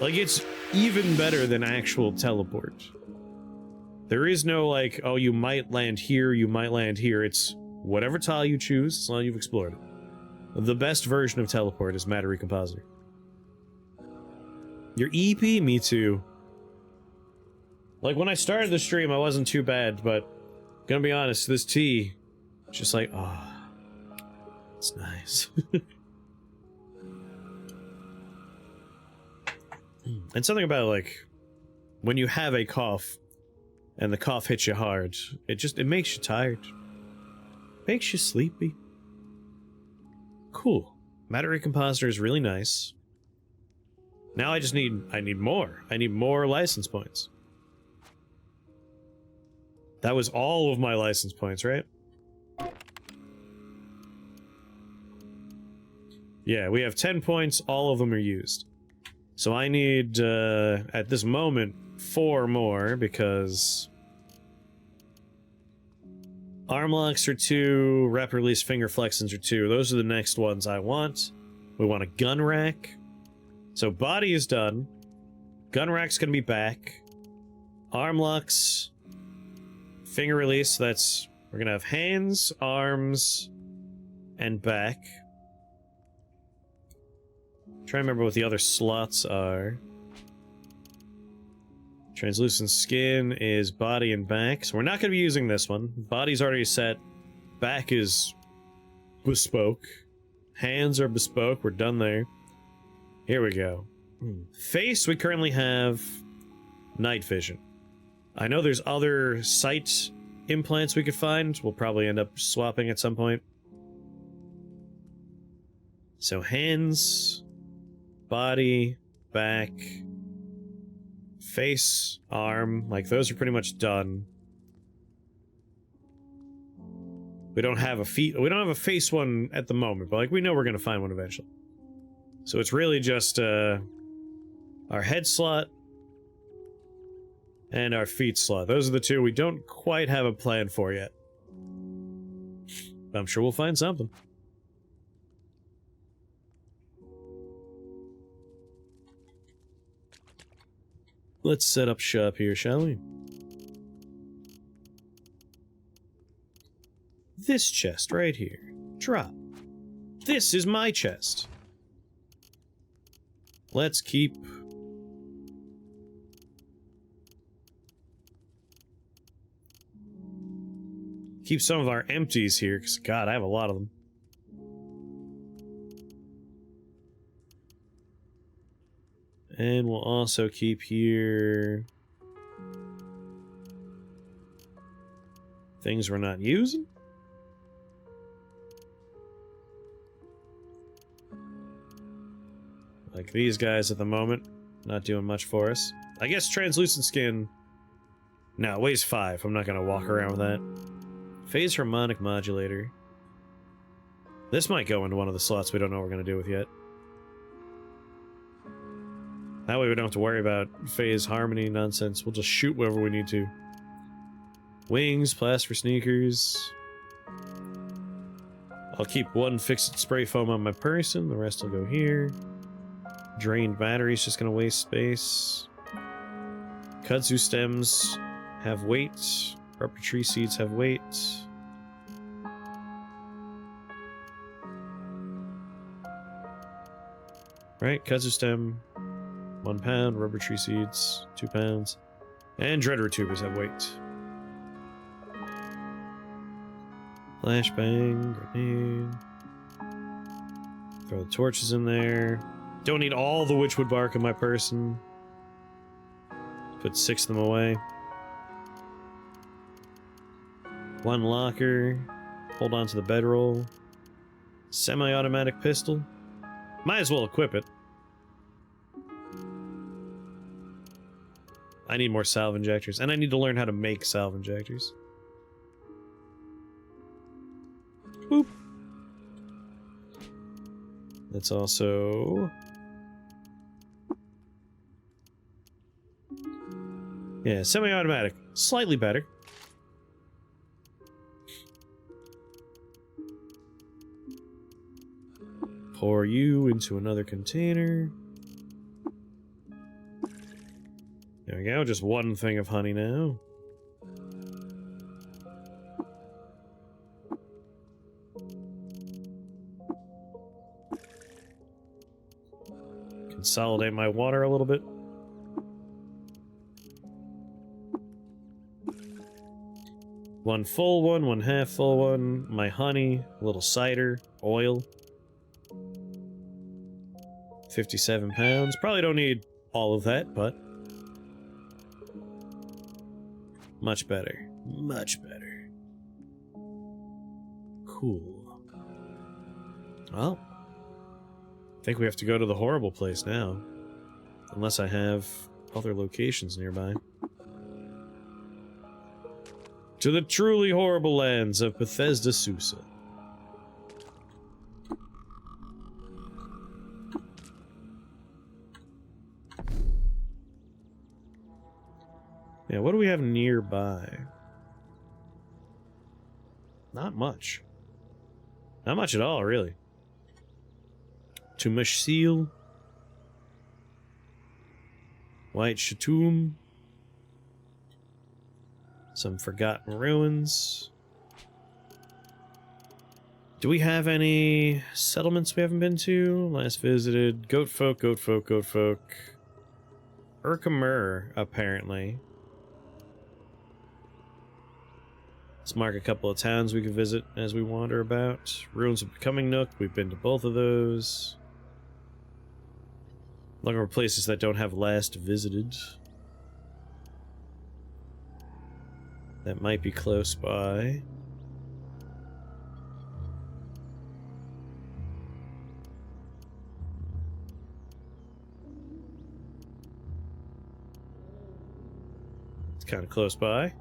Like, it's even better than actual teleport. There is no, like, oh, you might land here, you might land here. It's whatever tile you choose, as long as you've explored it. The best version of teleport is Matter Recompositor. Your EP? Me too. Like, when I started the stream, I wasn't too bad, but gonna be honest, this tea, just like, oh, it's nice. And something about, like, when you have a cough, and the cough hits you hard, it makes you tired. Makes you sleepy. Cool. Matter Recompositor is really nice. Now I need more. I need more license points. That was all of my license points, right? Yeah, we have 10 points, all of them are used. So I need, at this moment, 4 more, because... arm locks are 2, rep release finger flexons are 2. Those are the next ones I want. We want a gun rack. So body is done. Gun rack's gonna be back. Arm locks. Finger release, so that's... we're gonna have hands, arms, and back. Try to remember what the other slots are. Translucent skin is body and back, so we're not going to be using this one. Body's already set. Back is bespoke. Hands are bespoke. We're done there. Here we go. Face, we currently have night vision. I know there's other sight implants we could find. We'll probably end up swapping at some point. So hands... body, back, face, arm, like those are pretty much done. We don't have a face one at the moment, but like we know we're gonna find one eventually. So it's really just our head slot and our feet slot. Those are the two we don't quite have a plan for yet. But I'm sure we'll find something. Let's set up shop here, shall we? This chest right here. Drop. This is my chest. Let's keep... some of our empties here, because, God, I have a lot of them. And we'll also keep here... things we're not using. Like these guys at the moment. Not doing much for us. I guess translucent skin... no, it weighs 5. I'm not gonna walk around with that. Phase harmonic modulator. This might go into one of the slots we don't know what we're gonna do with yet. That way we don't have to worry about phase harmony nonsense. We'll just shoot wherever we need to. Wings, plaster sneakers. I'll keep one fixed spray foam on my person. The rest will go here. Drained battery's just gonna waste space. Kudzu stems have weight. Rubber tree seeds have weight. Right, kudzu stem. 1 pound, rubber tree seeds, 2 pounds. And dreader tubers have weight. Flashbang, grenade. Throw the torches in there. Don't need all the witchwood bark in my person. Put 6 of them away. 1 locker. Hold on to the bedroll. Semi-automatic pistol. Might as well equip it. I need more salve injectors, and I need to learn how to make salve injectors. Boop. That's also... yeah, semi-automatic. Slightly better. Pour you into another container. There we go, just one thing of honey now. Consolidate my water a little bit. One full one, one half full one, my honey, a little cider, oil. 57 pounds. Probably don't need all of that, but much better. Much better. Cool. Well, I think we have to go to the horrible place now. Unless I have other locations nearby. To the truly horrible lands of Bethesda Susa. Yeah, what do we have nearby? Not much. Not much at all, really. Tumish Seal. White Shatum. Some Forgotten Ruins. Do we have any settlements we haven't been to? Last visited. Goatfolk, Goatfolk, Goatfolk. Urkamur, apparently. Let's mark a couple of towns we can visit as we wander about. Ruins of Becoming Nook, we've been to both of those. Looking for places that don't have last visited. That might be close by. It's kind of close by.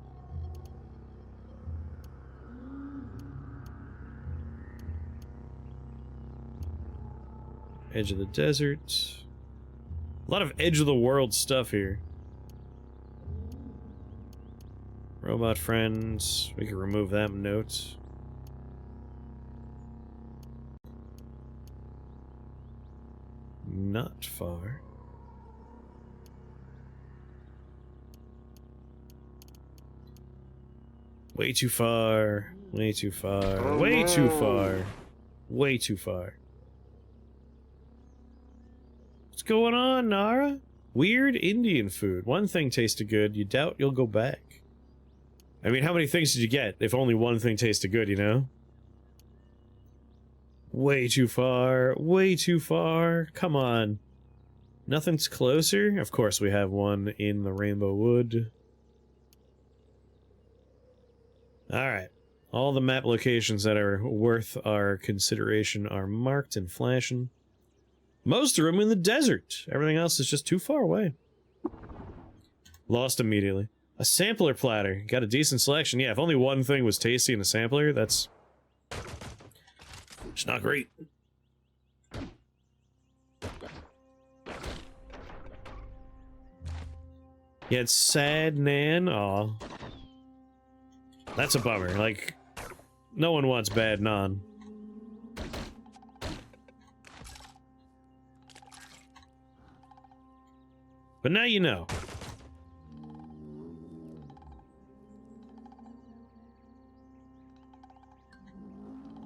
Edge of the desert. A lot of edge of the world stuff here. Robot friends. We can remove that note. Not far. Way too far. Way too far. Way too far. Way too far. What's going on, Nara? Weird Indian food. One thing tasted good. You doubt you'll go back. I mean, how many things did you get if only one thing tasted good, you know? Way too far. Way too far. Come on. Nothing's closer? Of course we have one in the Rainbow Wood. Alright. All the map locations that are worth our consideration are marked and flashing. Most of them in the desert. Everything else is just too far away. Lost immediately. A sampler platter. Got a decent selection. Yeah, if only one thing was tasty in a sampler, that's... it's not great. Yeah, it's sad, Nan. Aw. That's a bummer. Like, no one wants bad Nan. But now you know.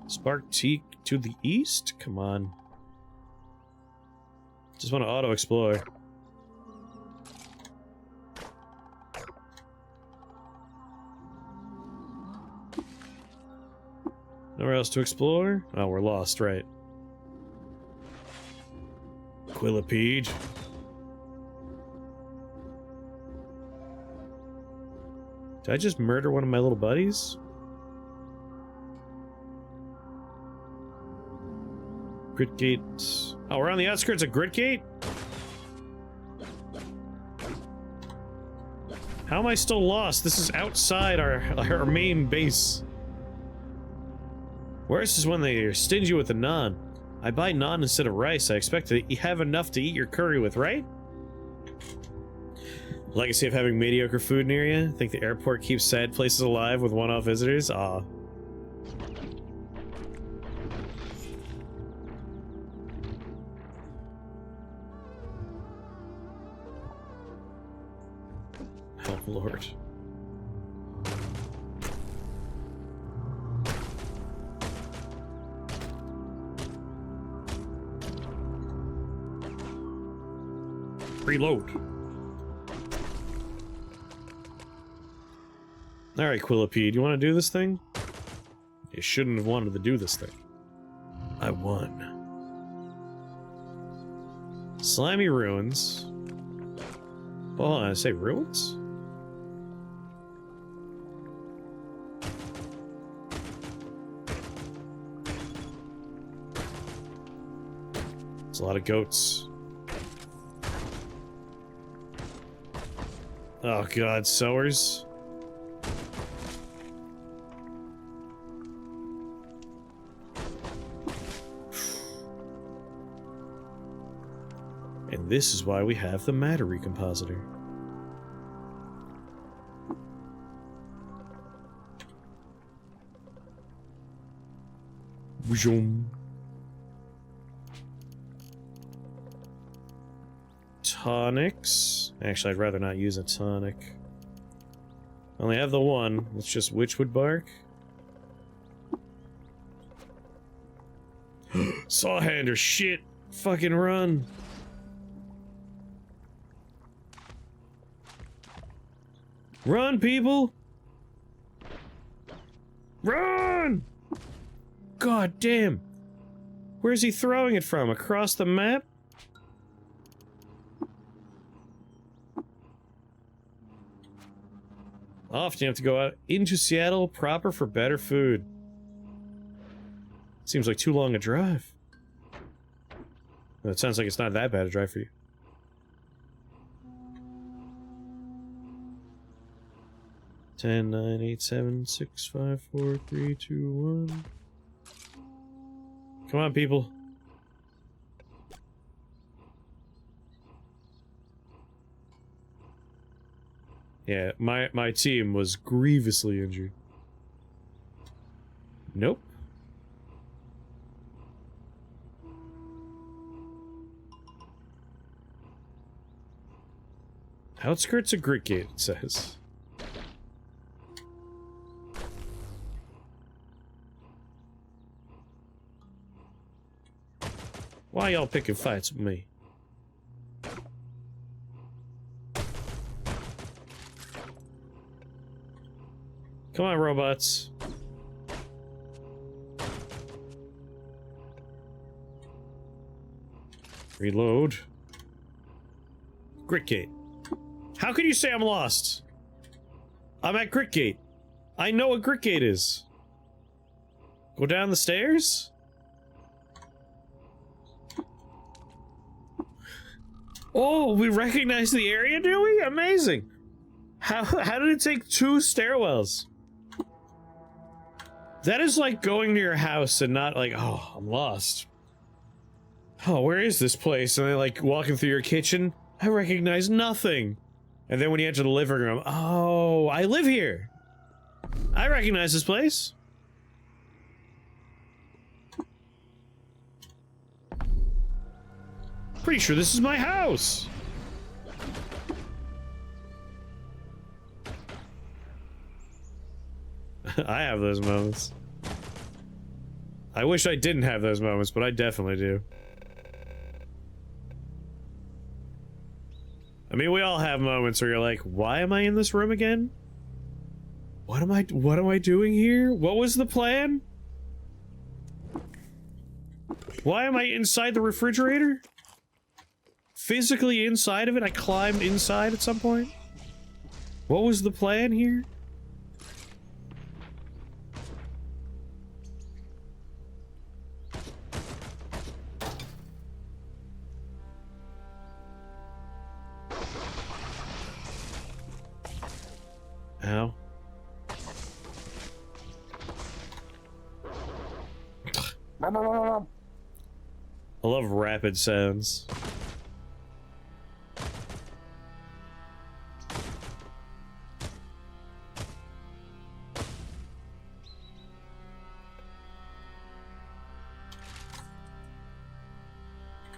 Spark Teak to the east? Come on. Just want to auto-explore. Nowhere else to explore? Oh, we're lost, right. Quillipede. Did I just murder one of my little buddies? Gritgate. Oh, we're on the outskirts of Gritgate? How am I still lost? This is outside our main base. Worse is when they are stingy with the naan. I buy naan instead of rice. I expect to have enough to eat your curry with, right? Legacy of having mediocre food near you? Think the airport keeps sad places alive with one-off visitors? Aw. Oh, Lord. Reload. Alright, Quillipede, you want to do this thing? You shouldn't have wanted to do this thing. I won. Slimy ruins. Hold on, I say ruins? It's a lot of goats. Oh god, sowers. And this is why we have the matter recompositor. Boom. Tonics. Actually, I'd rather not use a tonic. I only have the one. Let's just witchwood bark. Sawhander, shit! Fucking run! Run, people! Run! God damn! Where's he throwing it from? Across the map? Often you have to go out into Seattle proper for better food. Seems like too long a drive. Well, it sounds like it's not that bad a drive for you. Ten, 9, 8, 7, 6, 5, 4, 3, 2, 1. Come on, people. Yeah, my team was grievously injured. Nope. Outskirts of Gritgate, it says. Why y'all picking fights with me? Come on, robots. Reload. Gritgate. How can you say I'm lost? I'm at Gritgate. I know what Gritgate is. Go down the stairs? Oh, we recognize the area, do we? Amazing. How did it take 2 stairwells? That is like going to your house and not like, oh, I'm lost. Oh, where is this place? And then like walking through your kitchen, I recognize nothing. And then when you enter the living room, oh, I live here. I recognize this place. Pretty sure this is my house. I have those moments. I wish I didn't have those moments, but I definitely do. I mean, we all have moments where you're like, why am I in this room again? What am I doing here? What was the plan? Why am I inside the refrigerator? Physically inside of it? I climbed inside at some point? What was the plan here? Ow. I love rapid sounds.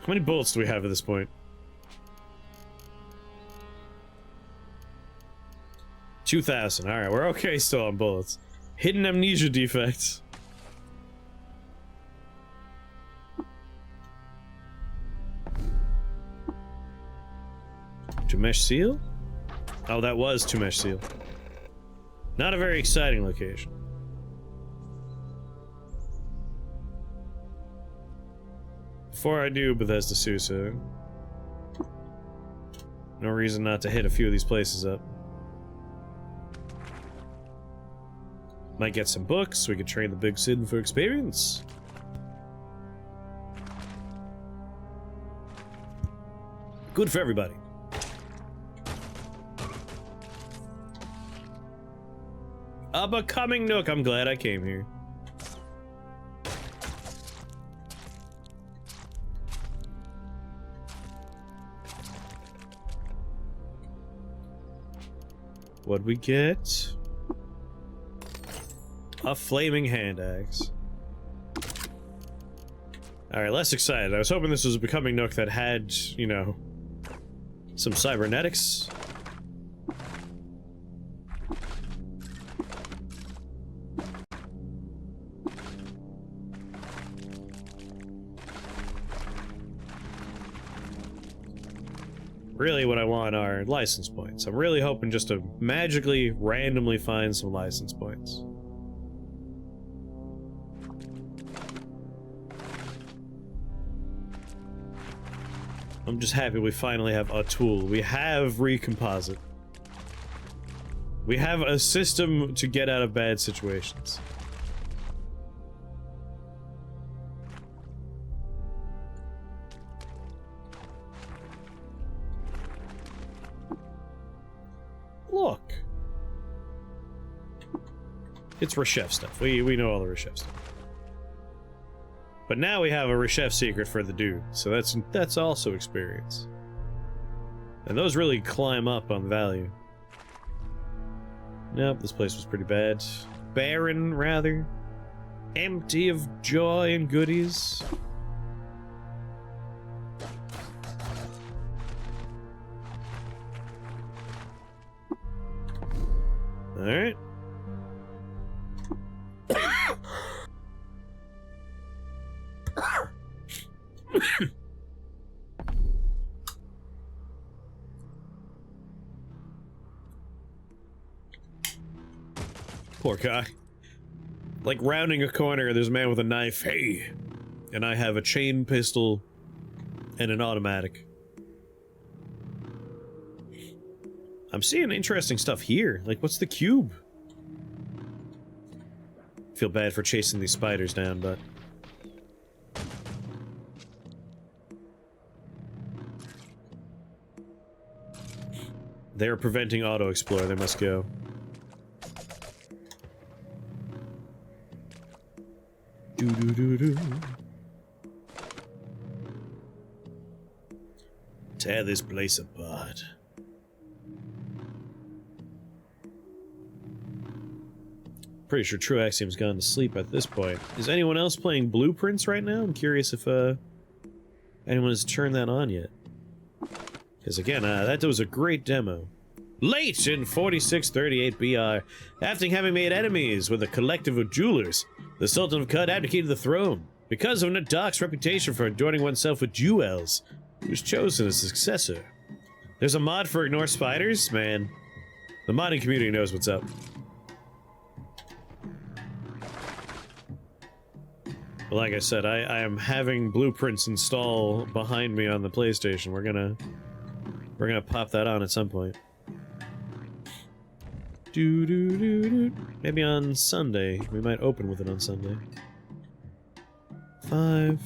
How many bullets do we have at this point? 2,000. Alright, we're okay still on bullets. Hidden amnesia defects. To mesh seal? Oh, that was to mesh seal. Not a very exciting location. Before I do Bethesda Susa, no reason not to hit a few of these places up. Might get some books, we could train the Big Sid for experience. Good for everybody. A becoming Nook, I'm glad I came here. What'd we get? A flaming hand axe. Alright, less excited. I was hoping this was a becoming Nook that had, you know, some cybernetics. Really what I want are license points. I'm really hoping just to magically, randomly find some license points. I'm just happy we finally have a tool. We have recomposite. We have a system to get out of bad situations. Look. It's Reshef stuff. We know all the Reshef stuff. But now we have a Reshef secret for the dude, so that's also experience. And those really climb up on value. Nope, this place was pretty bad. Barren, rather. Empty of joy and goodies. Alright. Poor guy. Like rounding a corner, there's a man with a knife. Hey! And I have a chain pistol and an automatic. I'm seeing interesting stuff here. Like, what's the cube? Feel bad for chasing these spiders down, but... they're preventing auto-explore, they must go. Do-do-do-do. Tear this place apart. Pretty sure True Axiom's gone to sleep at this point. Is anyone else playing Blueprints right now? I'm curious if anyone has turned that on yet. Because again, that was a great demo. Late in 4638 BR, after having made enemies with a collective of jewelers, the Sultan of Qud abdicated the throne. Because of Nadok's reputation for adorning oneself with jewels, he was chosen as successor. There's a mod for ignore spiders? Man, the modding community knows what's up. But like I said, I am having Blueprints install behind me on the PlayStation. We're gonna pop that on at some point. Maybe on Sunday. We might open with it on Sunday. 5.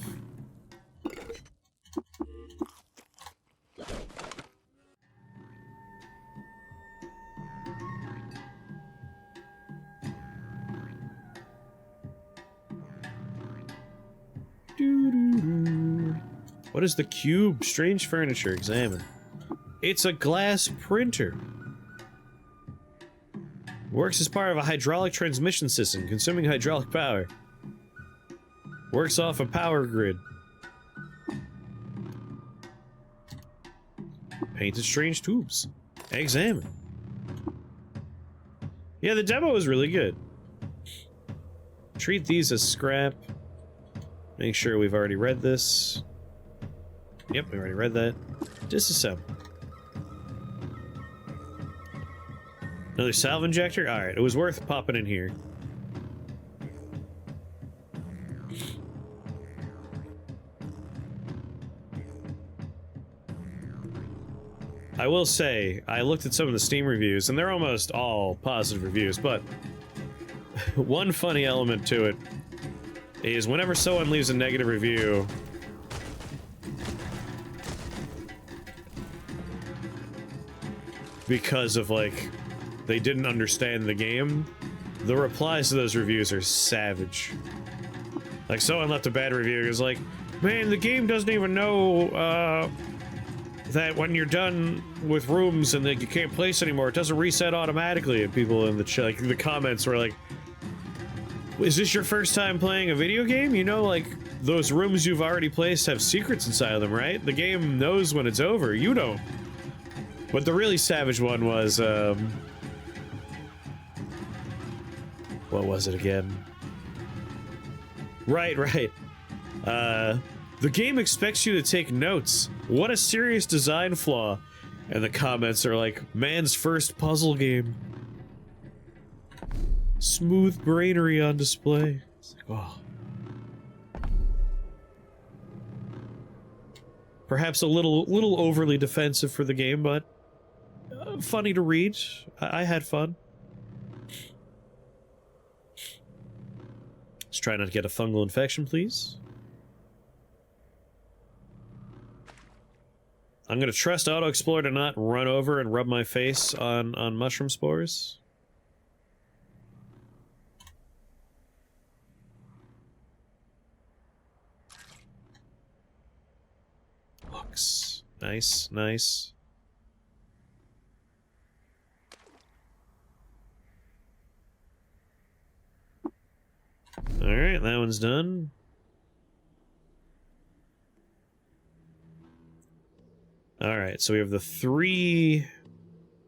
What is the cube? Strange furniture. Examine. It's a glass printer. Works as part of a hydraulic transmission system, consuming hydraulic power. Works off a power grid. Painted strange tubes. Examine. Yeah, the demo was really good. Treat these as scrap. Make sure we've already read this. Yep, we already read that. Disassemble. Another salve injector? Alright, it was worth popping in here. I will say, I looked at some of the Steam reviews, and they're almost all positive reviews, but one funny element to it is whenever someone leaves a negative review, because of, like, they didn't understand the game, the replies to those reviews are savage. Like, someone left a bad review, it was like, man, the game doesn't even know, that when you're done with rooms and that you can't place anymore, it doesn't reset automatically. And people in the like the comments were like, "Is this your first time playing a video game? You know, like those rooms you've already placed have secrets inside of them, right? The game knows when it's over. You don't." But the really savage one was, what was it again? Right. The game expects you to take notes. What a serious design flaw. And the comments are like, man's first puzzle game. Smooth brainery on display. It's like, oh. Perhaps a little overly defensive for the game, but funny to read. I had fun. Let's try not to get a fungal infection, please. I'm gonna trust Auto Explorer to not run over and rub my face on mushroom spores. Looks nice, nice. Alright, that one's done. Alright, so we have the 3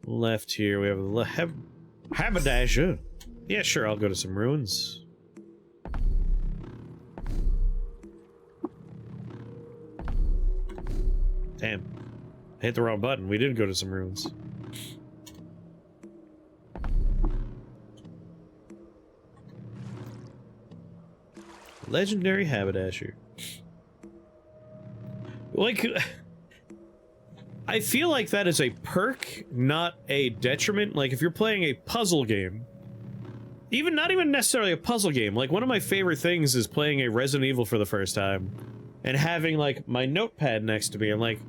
left here. We have the haberdasher. Yeah, sure, I'll go to some ruins. Damn. I hit the wrong button. We did go to some ruins. Legendary haberdasher. Like... I feel like that is a perk, not a detriment. Like, if you're playing a puzzle game, not even necessarily a puzzle game, like, one of my favorite things is playing a Resident Evil for the first time, and having, like, my notepad next to me, and, like,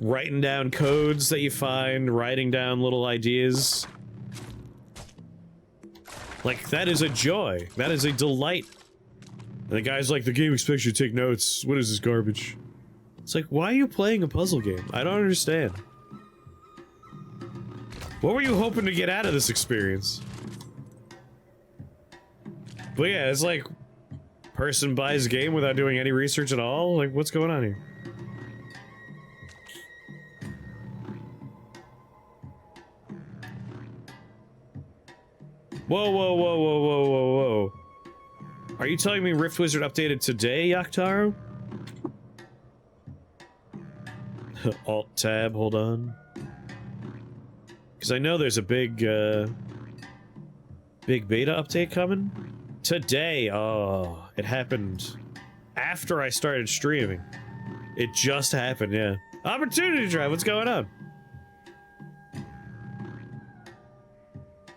writing down codes that you find, writing down little ideas. Like, that is a joy. That is a delight. And the guy's like, the game expects you to take notes. What is this garbage? It's like, why are you playing a puzzle game? I don't understand. What were you hoping to get out of this experience? But yeah, it's like, person buys a game without doing any research at all? Like, what's going on here? Whoa, whoa, whoa, whoa, whoa, whoa, whoa. Are you telling me Rift Wizard updated today, Yaktaro? Alt-tab, hold on. Because I know there's a big beta update coming. Today, oh, it happened after I started streaming. It just happened, yeah. Opportunity Drive, what's going on?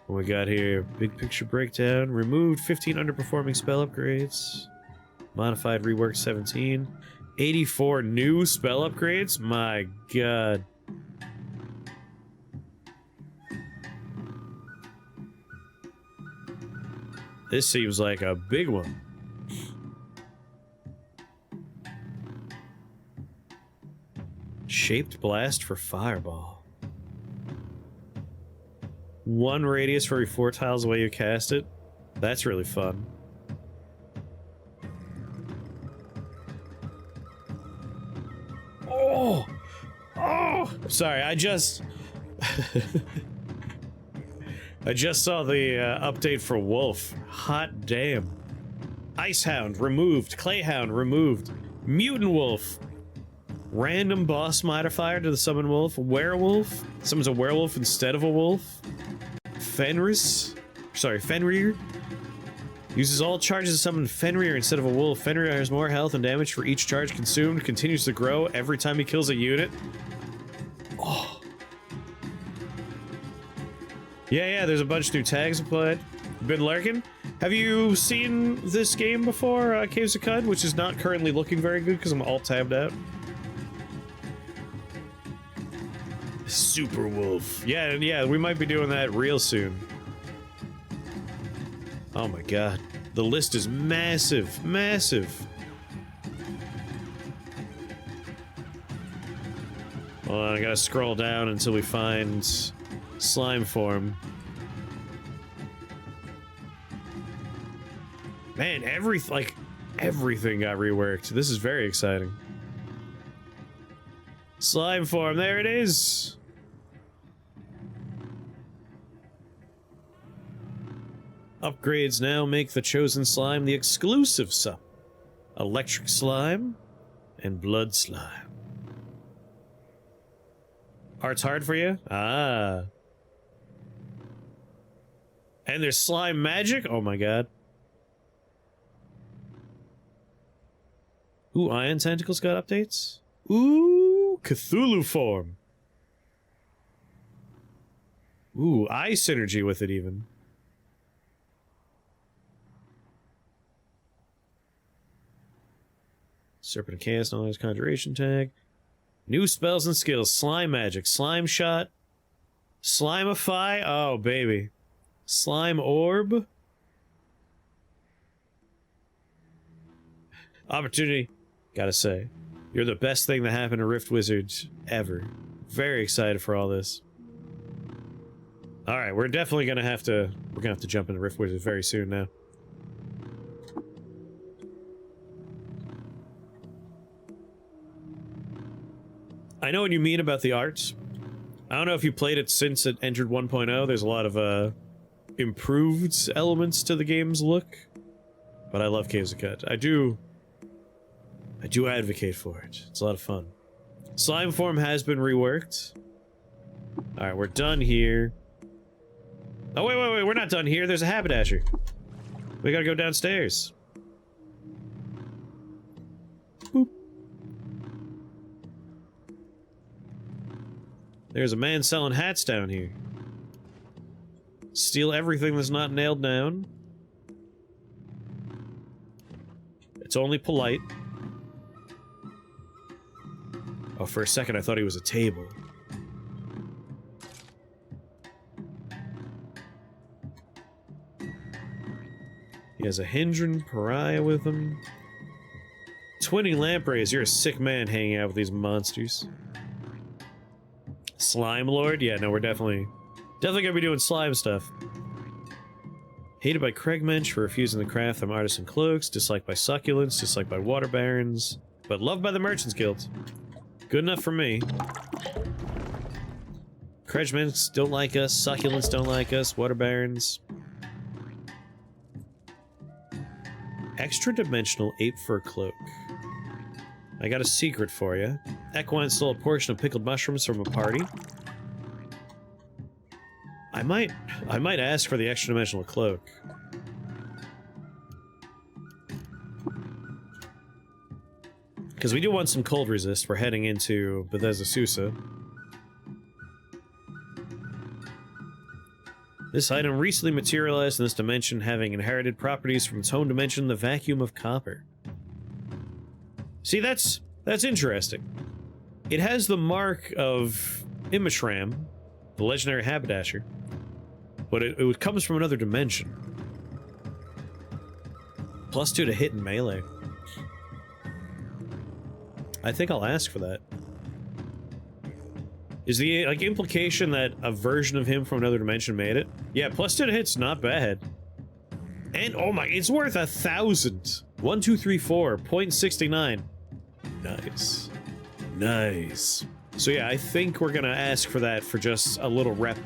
What we got here? Big picture breakdown. Removed 15 underperforming spell upgrades. Modified reworked 17. 84 new spell upgrades? My god. This seems like a big one. Shaped blast for fireball. 1 radius for every 4 tiles away you cast it. That's really fun. Oh! Oh! Sorry, I just... I just saw the update for Wolf. Hot damn. Icehound removed. Clayhound removed. Mutant Wolf. Random boss modifier to the summon wolf. Werewolf. Summons a werewolf instead of a wolf. Fenris. Sorry, Fenrir. Uses all charges to summon Fenrir instead of a wolf. Fenrir has more health and damage for each charge consumed. Continues to grow every time he kills a unit. Oh. Yeah, there's a bunch of new tags applied. Been lurking. Have you seen this game before, Caves of Cud? Which is not currently looking very good because I'm alt-tabbed out. Super Wolf. Yeah, we might be doing that real soon. Oh my god. The list is massive, massive. Hold on, I gotta scroll down until we find slime form. Man, everything got reworked. This is very exciting. Slime form, there it is! Upgrades now make the chosen slime the exclusive sub. Electric slime and blood slime. Art's hard for you? Ah. And there's slime magic? Oh my god. Ooh, Iron Tentacles got updates? Ooh, Cthulhu form. Ooh, eye synergy with it even. Serpent of Chaos, Knowledge Conjuration tag. New spells and skills. Slime magic. Slime shot. Slimify. Oh, baby. Slime orb. Opportunity. Gotta say. You're the best thing that happened to Rift Wizards ever. Very excited for all this. Alright, we're definitely gonna have to... We're gonna have to jump into Rift Wizards very soon now. I know what you mean about the art. I don't know if you played it since it entered 1.0. There's a lot of improved elements to the game's look. But I love Caves of Cud. I do advocate for it. It's a lot of fun. Slime form has been reworked. Alright, we're done here. Oh, wait, we're not done here. There's a haberdasher. We gotta go downstairs. Boop. There's a man selling hats down here. Steal everything that's not nailed down. It's only polite. Oh, for a second I thought he was a table. He has a Hindran pariah with him. 20 lampreys, you're a sick man hanging out with these monsters. Slime Lord? Yeah, no, we're definitely gonna be doing slime stuff. Hated by Craigmensch for refusing the craft from artisan cloaks, disliked by succulents, disliked by water barons, but loved by the Merchants Guild. Good enough for me. Craigmensch don't like us, succulents don't like us, water barons. Extra dimensional ape fur cloak. I got a secret for you. Equine stole a portion of pickled mushrooms from a party. I might ask for the extra dimensional cloak. Because we do want some cold resist. We're heading into Bethesda Susa. This item recently materialized in this dimension, having inherited properties from its home dimension, the vacuum of copper. See, that's interesting. It has the mark of Imishram, the legendary haberdasher, but it comes from another dimension. +2 to hit and melee. I think I'll ask for that. Is the implication that a version of him from another dimension made it? Yeah, +2 to hit's not bad. And oh my, it's worth 1,000. 1, 2, 3, 4, 0.69. Nice. Nice. So yeah, I think we're gonna ask for that for just a little rep.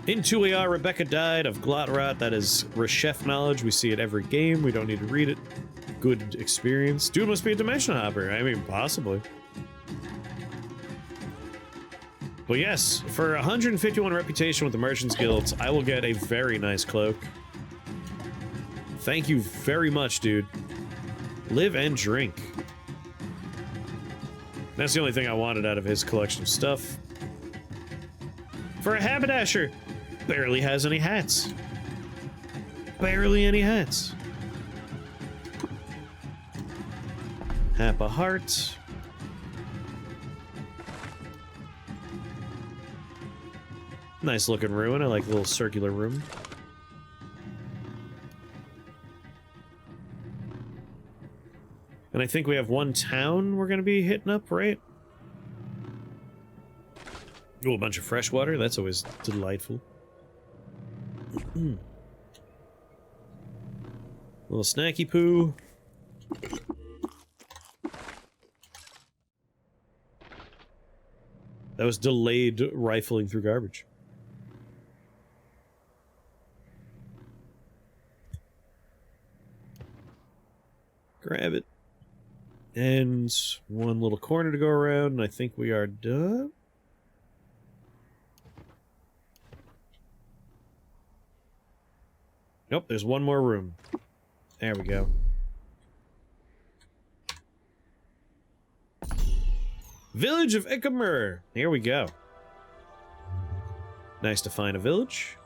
In 2AR, Rebecca died of glot rot. That is Reshef knowledge. We see it every game. We don't need to read it. Good experience. Dude must be a dimension hopper. I mean, possibly. But yes, for 151 reputation with the Merchants Guilds, I will get a very nice cloak. Thank you very much, dude. Live and drink. That's the only thing I wanted out of his collection of stuff. For a haberdasher, barely has any hats. Barely any hats. Hap a heart. Nice looking ruin. I like the little circular room. And I think we have one town we're going to be hitting up, right? Oh, a bunch of fresh water. That's always delightful. Little snacky poo. That was delayed rifling through garbage. Grab it. And one little corner to go around, and I think we are done. Nope, there's one more room. There we go. Village of Ikamer. Here we go. Nice to find a village.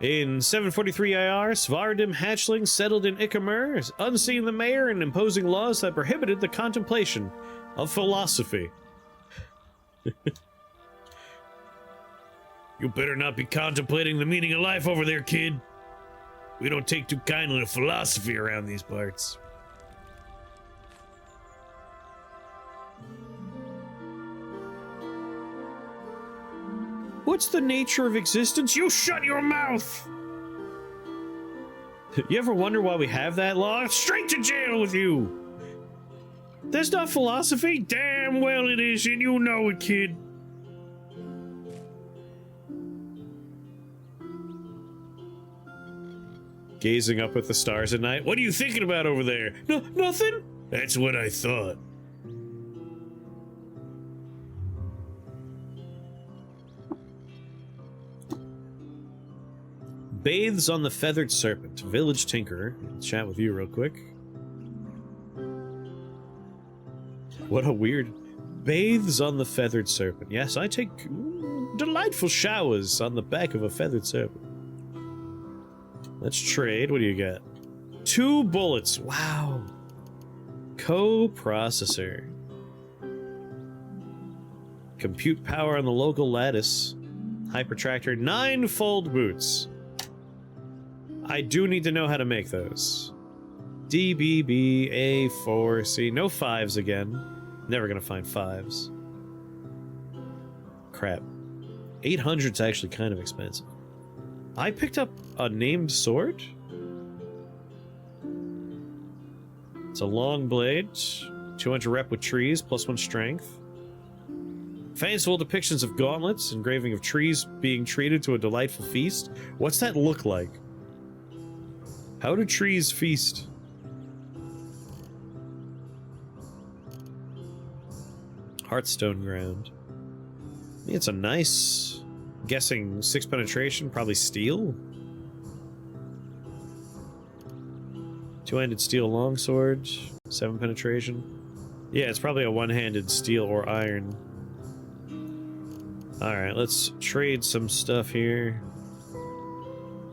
In 743 IR, Svardim hatchlings settled in Ikamer, unseeing the mayor and imposing laws that prohibited the contemplation of philosophy. You better not be contemplating the meaning of life over there, kid. We don't take too kindly to philosophy around these parts. What's the nature of existence? You shut your mouth! You ever wonder why we have that law? Straight to jail with you! That's not philosophy? Damn well it is, and you know it, kid. Gazing up at the stars at night. What are you thinking about over there? No, nothing? That's what I thought. Bathes on the Feathered Serpent. Village Tinkerer. Chat with you real quick. What a weird... Bathes on the Feathered Serpent. Yes, I take delightful showers on the back of a feathered serpent. Let's trade. What do you got? 2 bullets. Wow. Co-processor. Compute power on the local lattice. Hypertractor. 9 fold boots. I do need to know how to make those. DBB, A4C. No 5s again. Never gonna find 5s. Crap. 800's actually kind of expensive. I picked up a named sword? It's a long blade. 200 rep with trees, +1 strength. Fanciful depictions of gauntlets, engraving of trees being treated to a delightful feast. What's that look like? How do trees feast? Hearthstone ground. It's a nice... Guessing 6 penetration, probably steel? 2-handed steel longsword, 7 penetration. Yeah, it's probably a one-handed steel or iron. Alright, let's trade some stuff here.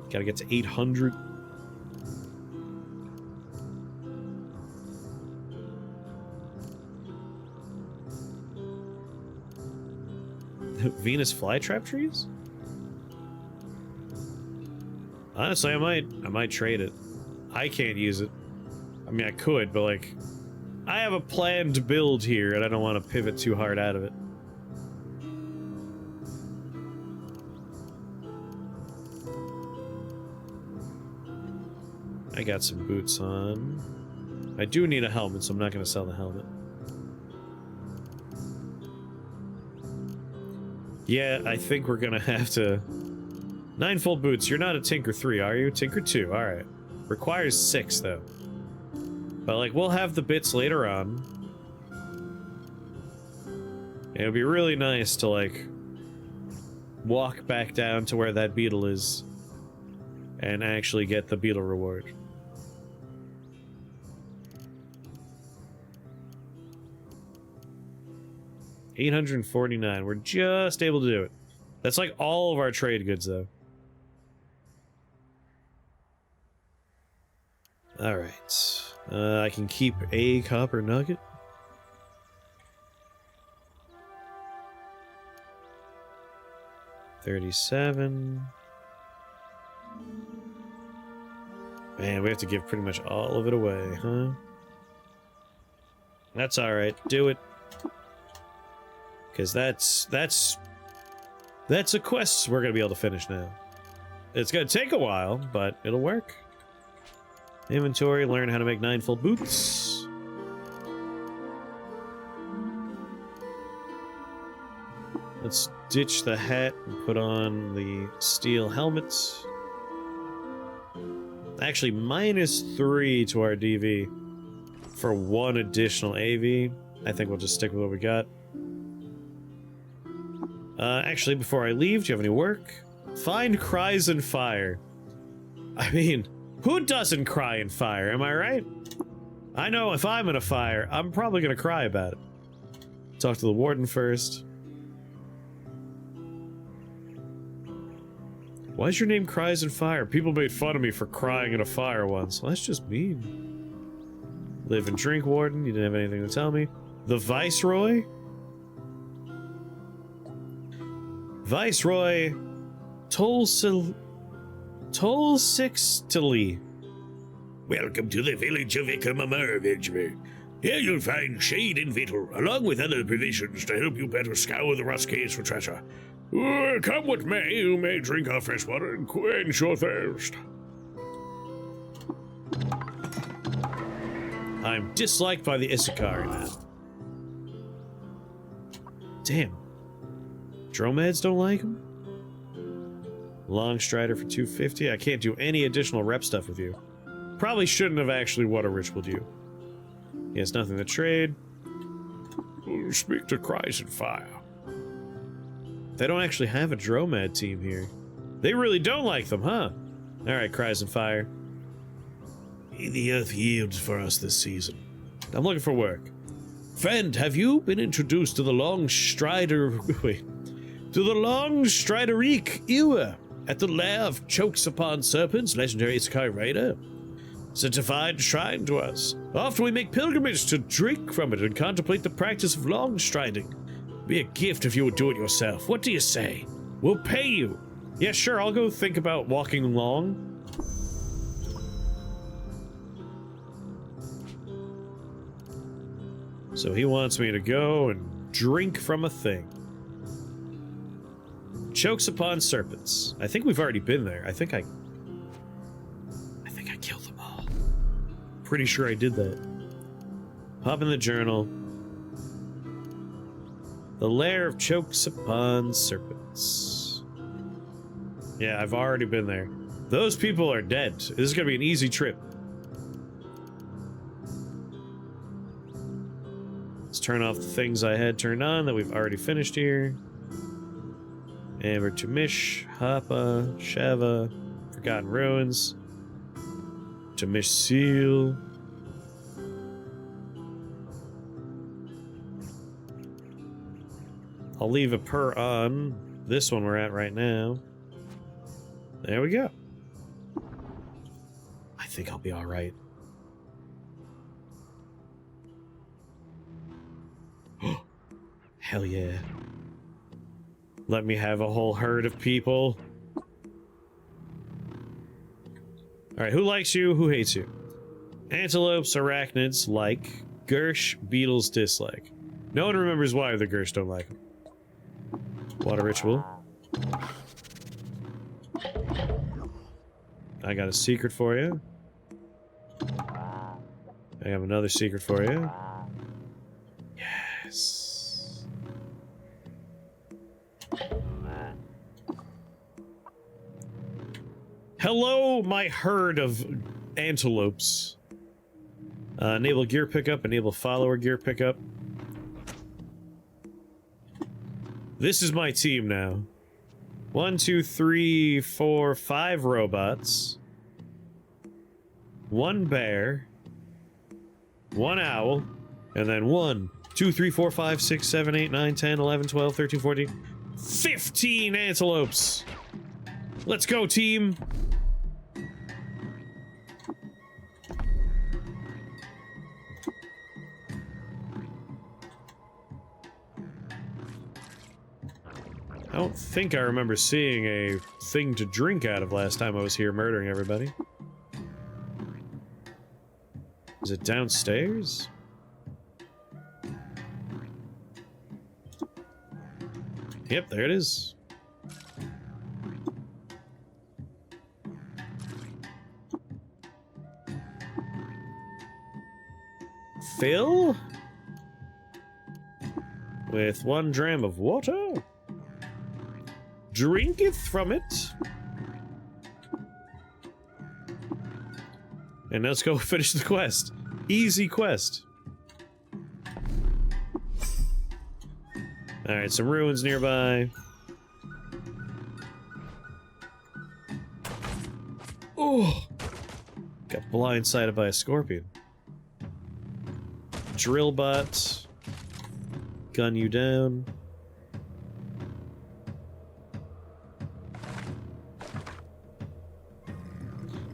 Gotta get to 800. Venus flytrap trees? Honestly, I might trade it. I can't use it. I mean, I could, but like, I have a planned build here, and I don't want to pivot too hard out of it. I got some boots on. I do need a helmet, so I'm not going to sell the helmet. Yeah, I think we're gonna have to... Ninefold boots, you're not a Tinker 3, are you? Tinker 2, alright. Requires 6, though. But, like, we'll have the bits later on. It would be really nice to, like, walk back down to where that beetle is and actually get the beetle reward. $849. We're just able to do it. That's like all of our trade goods, though. Alright. I can keep a copper nugget. $37. Man, we have to give pretty much all of it away, huh? That's alright. Do it. Because that's a quest we're gonna be able to finish now. It's gonna take a while, but it'll work. Inventory, learn how to make ninefold boots. Let's ditch the hat and put on the steel helmets. Actually, -3 to our DV for 1 additional AV. I think we'll just stick with what we got. Actually, before I leave, do you have any work? Find cries and fire. I mean, who doesn't cry in fire, am I right? I know if I'm in a fire, I'm probably gonna cry about it. Talk to the warden first. Why is your name Cries and Fire? People made fun of me for crying in a fire once. Well, that's just mean. Live and drink, warden. You didn't have anything to tell me. The Viceroy? Viceroy Tolsixtli. Welcome to the village of Ikamamur, Benjamin. Here you'll find shade and victual, along with other provisions to help you better scour the rust caves for treasure. Come what may, you may drink our fresh water and quench your thirst. I'm disliked by the Isakari now. Damn. Dromeds don't like him? Long Strider for 250. I can't do any additional rep stuff with you. Probably shouldn't have actually water ritualed you. He has nothing to trade. Speak to Cries and Fire. They don't actually have a Dromed team here. They really don't like them, huh? Alright, Cries and Fire. The earth yields for us this season. I'm looking for work. Friend, have you been introduced to the Long Strider... Wait. To the Long Striderique Ewer at the lair of Chokes Upon Serpents, legendary Isekai Raider? Certified shrine to us. Often we make pilgrimage to drink from it and contemplate the practice of long striding. Be a gift if you would do it yourself. What do you say? We'll pay you. Yeah, sure, I'll go think about walking long. So he wants me to go and drink from a thing. Chokes Upon Serpents. I think we've already been there. I think I killed them all. Pretty sure I did that. Hop in the journal. The lair of Chokes Upon Serpents. Yeah, I've already been there. Those people are dead. This is gonna be an easy trip. Let's turn off the things I had turned on that we've already finished here. Amber Tamish, Hapa, Shava, Forgotten Ruins, Tamish Seal. I'll leave a per on this one we're at right now. There we go. I think I'll be alright. Hell yeah. Let me have a whole herd of people. Alright, who likes you? Who hates you? Antelopes, arachnids like. Gersh, beetles dislike. No one remembers why the Gersh don't like him. Water ritual. I got a secret for you. I have another secret for you. Yes. Hello, my herd of antelopes. Enable gear pickup, enable follower gear pickup. This is my team now. 1, 2, 3, 4, 5 robots. 1 bear. 1 owl. And then 1, 2, 3, 4, 5, 6, 7, 8, 9, 10, 11, 12, 13, 14, 15 antelopes! Let's go, team! I don't think I remember seeing a thing to drink out of last time I was here murdering everybody. Is it downstairs? Yep, there it is. Fill with 1 dram of water. Drinketh from it. And let's go finish the quest. Easy quest. Alright, some ruins nearby. Oh! Got blindsided by a scorpion. Drill bot. Gun you down.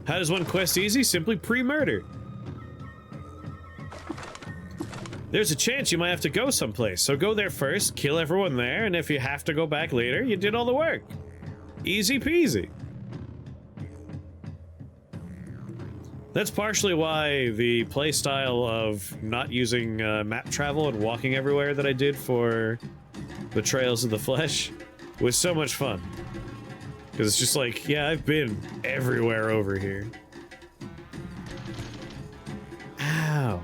How does one quest easy? Simply pre-murder. There's a chance you might have to go someplace, so go there first, kill everyone there, and if you have to go back later, you did all the work. Easy peasy. That's partially why the playstyle of not using map travel and walking everywhere that I did for the Trails of the Flesh was so much fun. Because it's just like, yeah, I've been everywhere over here. Ow.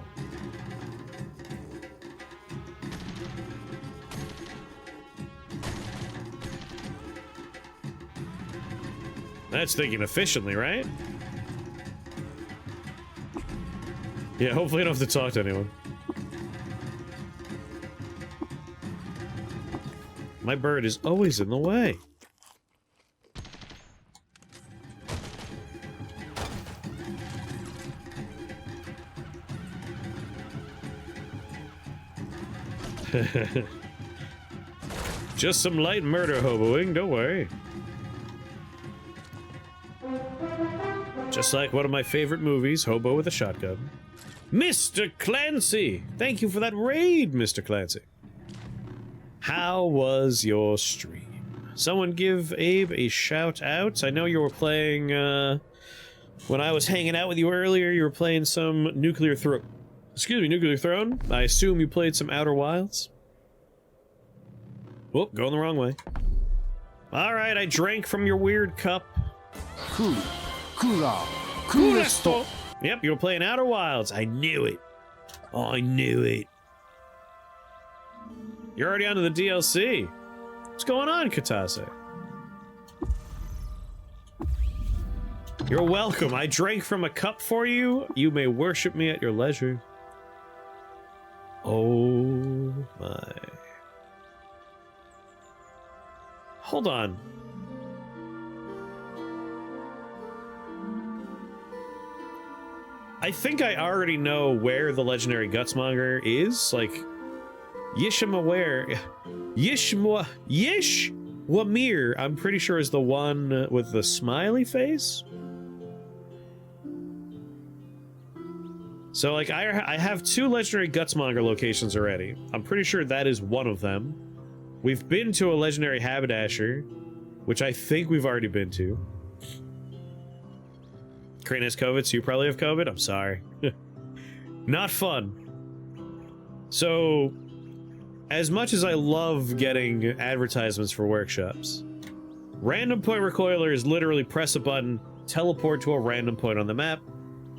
That's thinking efficiently, right? Yeah, hopefully I don't have to talk to anyone. My bird is always in the way. Just some light murder hoboing, don't worry. Just like one of my favorite movies, Hobo with a Shotgun. Mr. Clancy! Thank you for that raid, Mr. Clancy. How was your stream? Someone give Abe a shout out. I know you were playing, when I was hanging out with you earlier, you were playing some Nuclear Throne. Excuse me, Nuclear Throne. I assume you played some Outer Wilds. Whoop, going the wrong way. Alright, I drank from your weird cup. Coolest. Yep, you were playing Outer Wilds. I knew it. Oh, I knew it. You're already onto the DLC. What's going on, Katase? You're welcome. I drank from a cup for you. You may worship me at your leisure. Oh my. Hold on. I think I already know where the legendary Gutsmonger is. Like, Yishwamir, I'm pretty sure is the one with the smiley face. So, like, I have 2 legendary Gutsmonger locations already. I'm pretty sure that is one of them. We've been to a legendary Haberdasher, which I think we've already been to. Crane has COVID, so you probably have COVID? I'm sorry. Not fun. So, as much as I love getting advertisements for workshops, random point recoiler is literally press a button, teleport to a random point on the map.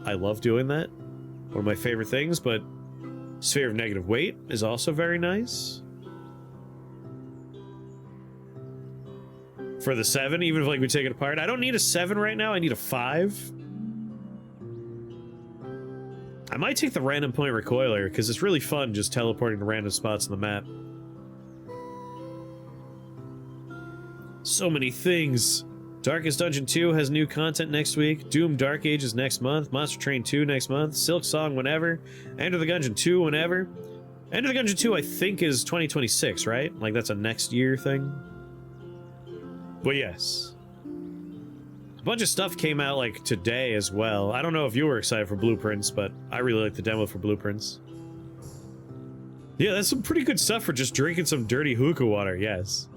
I love doing that. One of my favorite things, but Sphere of Negative Weight is also very nice. for the 7, even if like we take it apart. I don't need a 7 right now, I need a 5. I might take the random point recoiler, because it's really fun just teleporting to random spots on the map. So many things. Darkest Dungeon 2 has new content next week. Doom Dark Ages next month. Monster Train 2 next month. Silk Song whenever. Enter the Gungeon 2 whenever. Enter the Gungeon 2 I think is 2026, right? Like that's a next year thing. But yes. A bunch of stuff came out like today as well. I don't know if you were excited for Blueprints, but I really like the demo for Blueprints. Yeah, that's some pretty good stuff for just drinking some dirty hookah water, yes.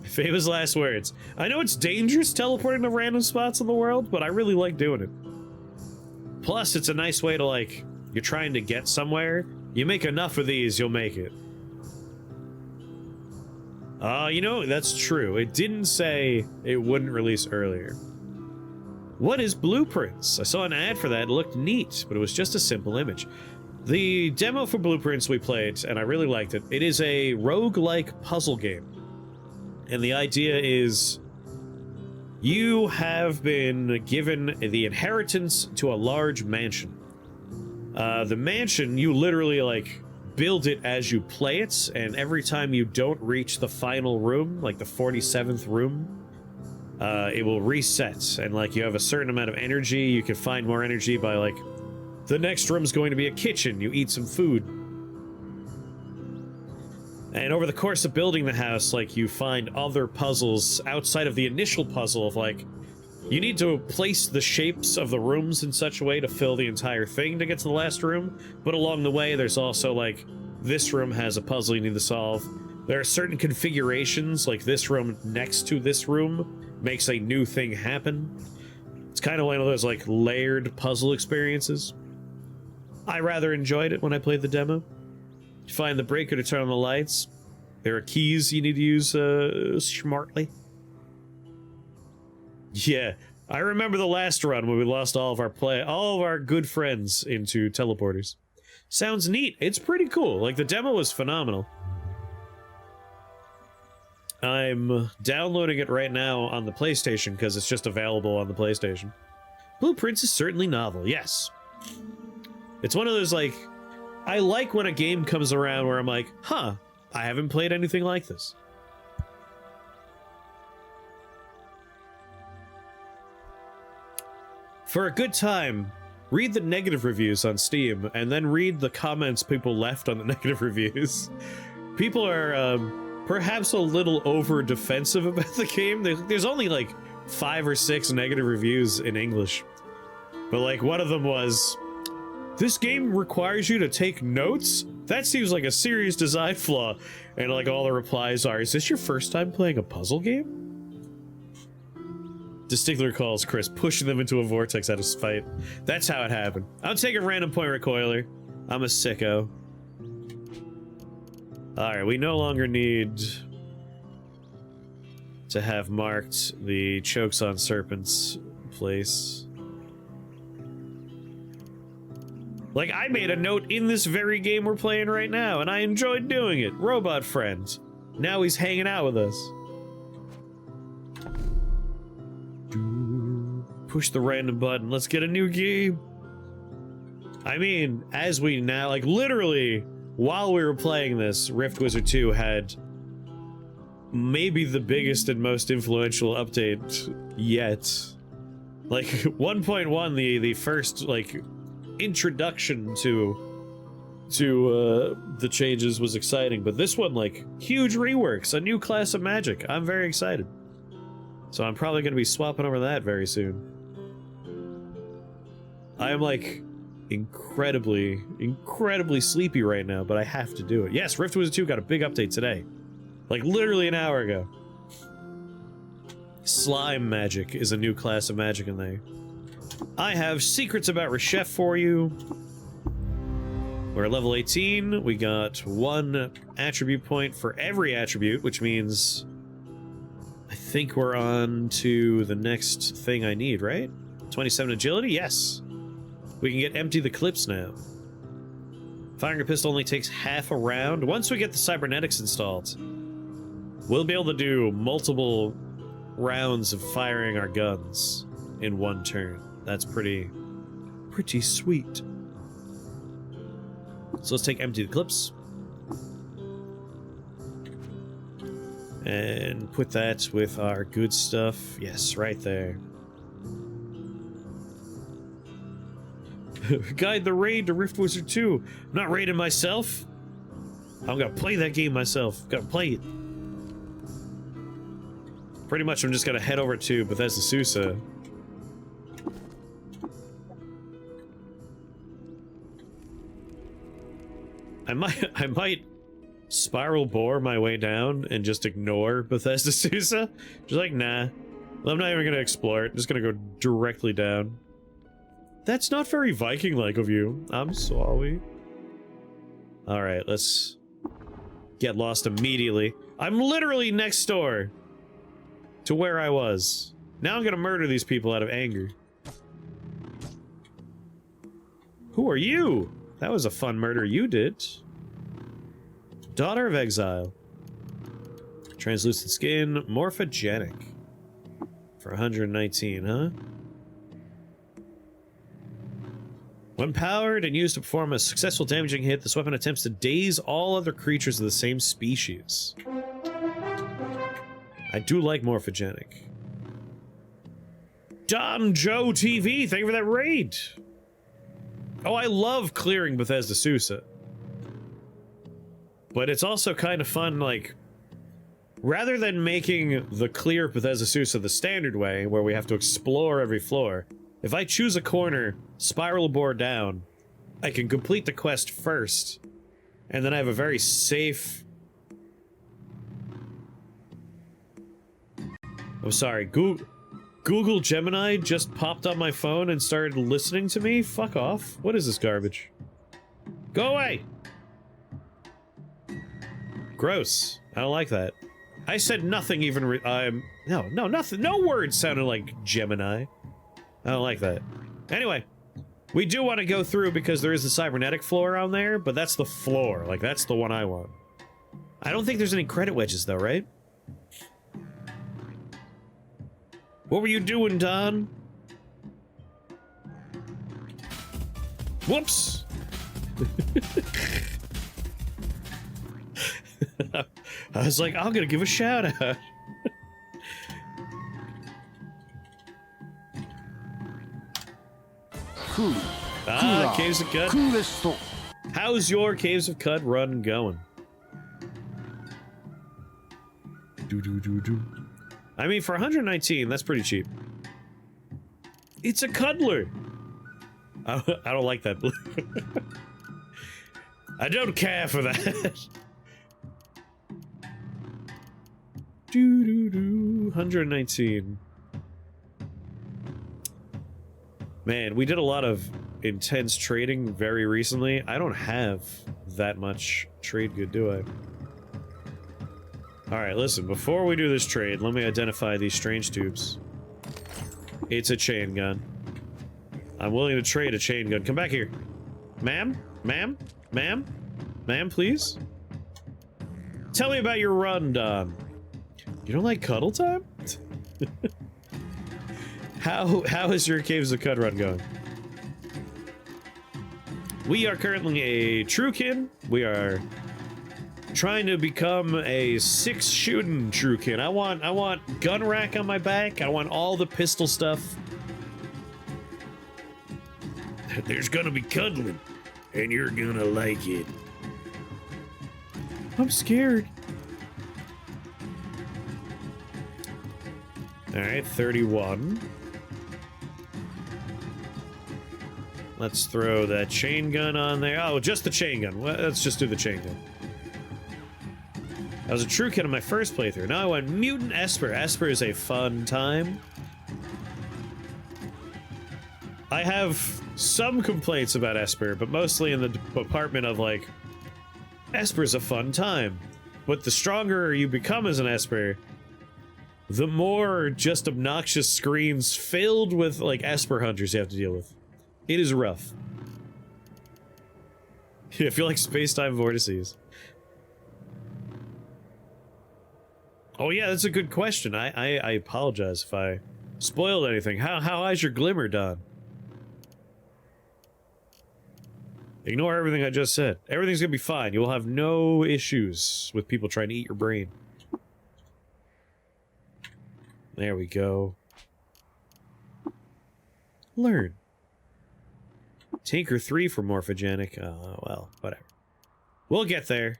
Famous last words. I know it's dangerous teleporting to random spots in the world, but I really like doing it. Plus, it's a nice way to, like, you're trying to get somewhere, you make enough of these, you'll make it. You know, that's true. It didn't say it wouldn't release earlier. What is Blueprints? I saw an ad for that, it looked neat, but it was just a simple image. The demo for Blueprints we played, and I really liked it. It is a roguelike puzzle game. And the idea is you have been given the inheritance to a large mansion. The mansion, you literally, like, build it as you play it, and every time you don't reach the final room, like the 47th room, it will reset. And, like, you have a certain amount of energy. You can find more energy by, like, the next room's going to be a kitchen. You eat some food. And over the course of building the house, like, you find other puzzles outside of the initial puzzle of, like, you need to place the shapes of the rooms in such a way to fill the entire thing to get to the last room, but along the way, there's also, like, this room has a puzzle you need to solve. There are certain configurations, like this room next to this room makes a new thing happen. It's kind of one of those, like, layered puzzle experiences. I rather enjoyed it when I played the demo. You find the breaker to turn on the lights. There are keys you need to use smartly. Yeah, I remember the last run when we lost all of our good friends into teleporters. Sounds neat. It's pretty cool. Like, the demo was phenomenal. I'm downloading it right now on the PlayStation because it's just available on the PlayStation. Blueprints is certainly novel, yes. It's one of those, like, I like when a game comes around where I'm like, huh, I haven't played anything like this. For a good time, read the negative reviews on Steam, and then read the comments people left on the negative reviews. People are perhaps a little over-defensive about the game. There's only like 5 or 6 negative reviews in English. But like one of them was, this game requires you to take notes? That seems like a serious design flaw. And like all the replies are, is this your first time playing a puzzle game? Distinctly recalls Chris pushing them into a vortex out of spite. That's how it happened. I'm taking random point recoiler. I'm a sicko. Alright, we no longer need to have marked the chokes on serpents place. Like, I made a note in this very game we're playing right now, and I enjoyed doing it. Robot friend. Now he's hanging out with us. Push the random button. Let's get a new game. I mean, as we now, like, literally, while we were playing this, Rift Wizard 2 had maybe the biggest and most influential update yet. Like, 1.1, the first, like, introduction to the changes was exciting, but this one, like, huge reworks, a new class of magic. I'm very excited. So I'm probably going to be swapping over that very soon. I am, like, incredibly sleepy right now, but I have to do it. Yes, Rift Wizard 2 got a big update today. Like, literally an hour ago. Slime magic is a new class of magic in there. I have secrets about Reshef for you. We're at level 18. We got 1 attribute point for every attribute, which means I think we're on to the next thing I need, right? 27 agility? Yes. We can get empty the clips now. Firing a pistol only takes half a round. Once we get the cybernetics installed, We'll be able to do multiple rounds of firing our guns in one turn. That's pretty sweet. So let's take empty the clips. And put that with our good stuff. Yes, right there. Guide the raid to Rift Wizard 2. I'm not raiding myself. I'm gonna play that game myself. Gotta play it. Pretty much I'm just gonna head over to Bethesda Susa. I might spiral bore my way down and just ignore Bethesda Susa. Just like, nah. Well, I'm not even gonna explore it. I'm just gonna go directly down. That's not very Viking-like of you. I'm sorry. Alright, let's get lost immediately. I'm literally next door to where I was. Now I'm gonna murder these people out of anger. Who are you? That was a fun murder you did. Daughter of Exile. Translucent skin, morphogenic. For 119, huh? When powered and used to perform a successful damaging hit, this weapon attempts to daze all other creatures of the same species. I do like morphogenic. Don Joe TV, thank you for that raid! Oh, I love clearing Bethesda Susa. But it's also kind of fun, like, rather than making the clear Bethesda Susa the standard way, where we have to explore every floor, if I choose a corner, spiral bore down, I can complete the quest first, and then I have a very safe... I'm sorry, Google Gemini just popped on my phone and started listening to me? Fuck off. What is this garbage? Go away! Gross. I don't like that. I said nothing even no, nothing. No words sounded like Gemini. I don't like that. Anyway, we do want to go through because there is a cybernetic floor on there, but that's the floor. Like, that's the one I want. I don't think there's any credit wedges, though, right? What were you doing, Don? Whoops! I was like, I'm gonna give a shout out. Caves of Cud. How's your Caves of Cud run going? I mean, for 119, that's pretty cheap. It's a cuddler. I don't like that blue. I don't care for that. 119. Man, we did a lot of intense trading very recently. I don't have that much trade good, do I? Alright, listen, before we do this trade, let me identify these strange tubes. It's a chain gun. I'm willing to trade a chain gun. Come back here. Ma'am? Ma'am? Ma'am? Ma'am, please? Tell me about your run, Don. You don't like cuddle time? How is your Caves of Cud run going? We are currently a Truekin. We are trying to become a 6-shooting Truekin. I want gun rack on my back. I want all the pistol stuff. There's gonna be cuddling, and you're gonna like it. I'm scared. Alright, 31. Let's throw that chain gun on there. Oh, just the chain gun. Well, let's just do the chain gun. I was a Truekin in my first playthrough. Now I went Mutant Esper. Esper is a fun time. I have some complaints about Esper, but mostly in the department of, like, Esper's a fun time. But the stronger you become as an Esper, the more just obnoxious screens filled with, like, Esper hunters you have to deal with. It is rough. Yeah, I feel like space-time vortices. Oh yeah, that's a good question. I apologize if I spoiled anything. How how's your glimmer done? Ignore everything I just said. Everything's gonna be fine. You will have no issues with people trying to eat your brain. There we go. Learn. Tinker 3 for morphogenic. Well, whatever. We'll get there.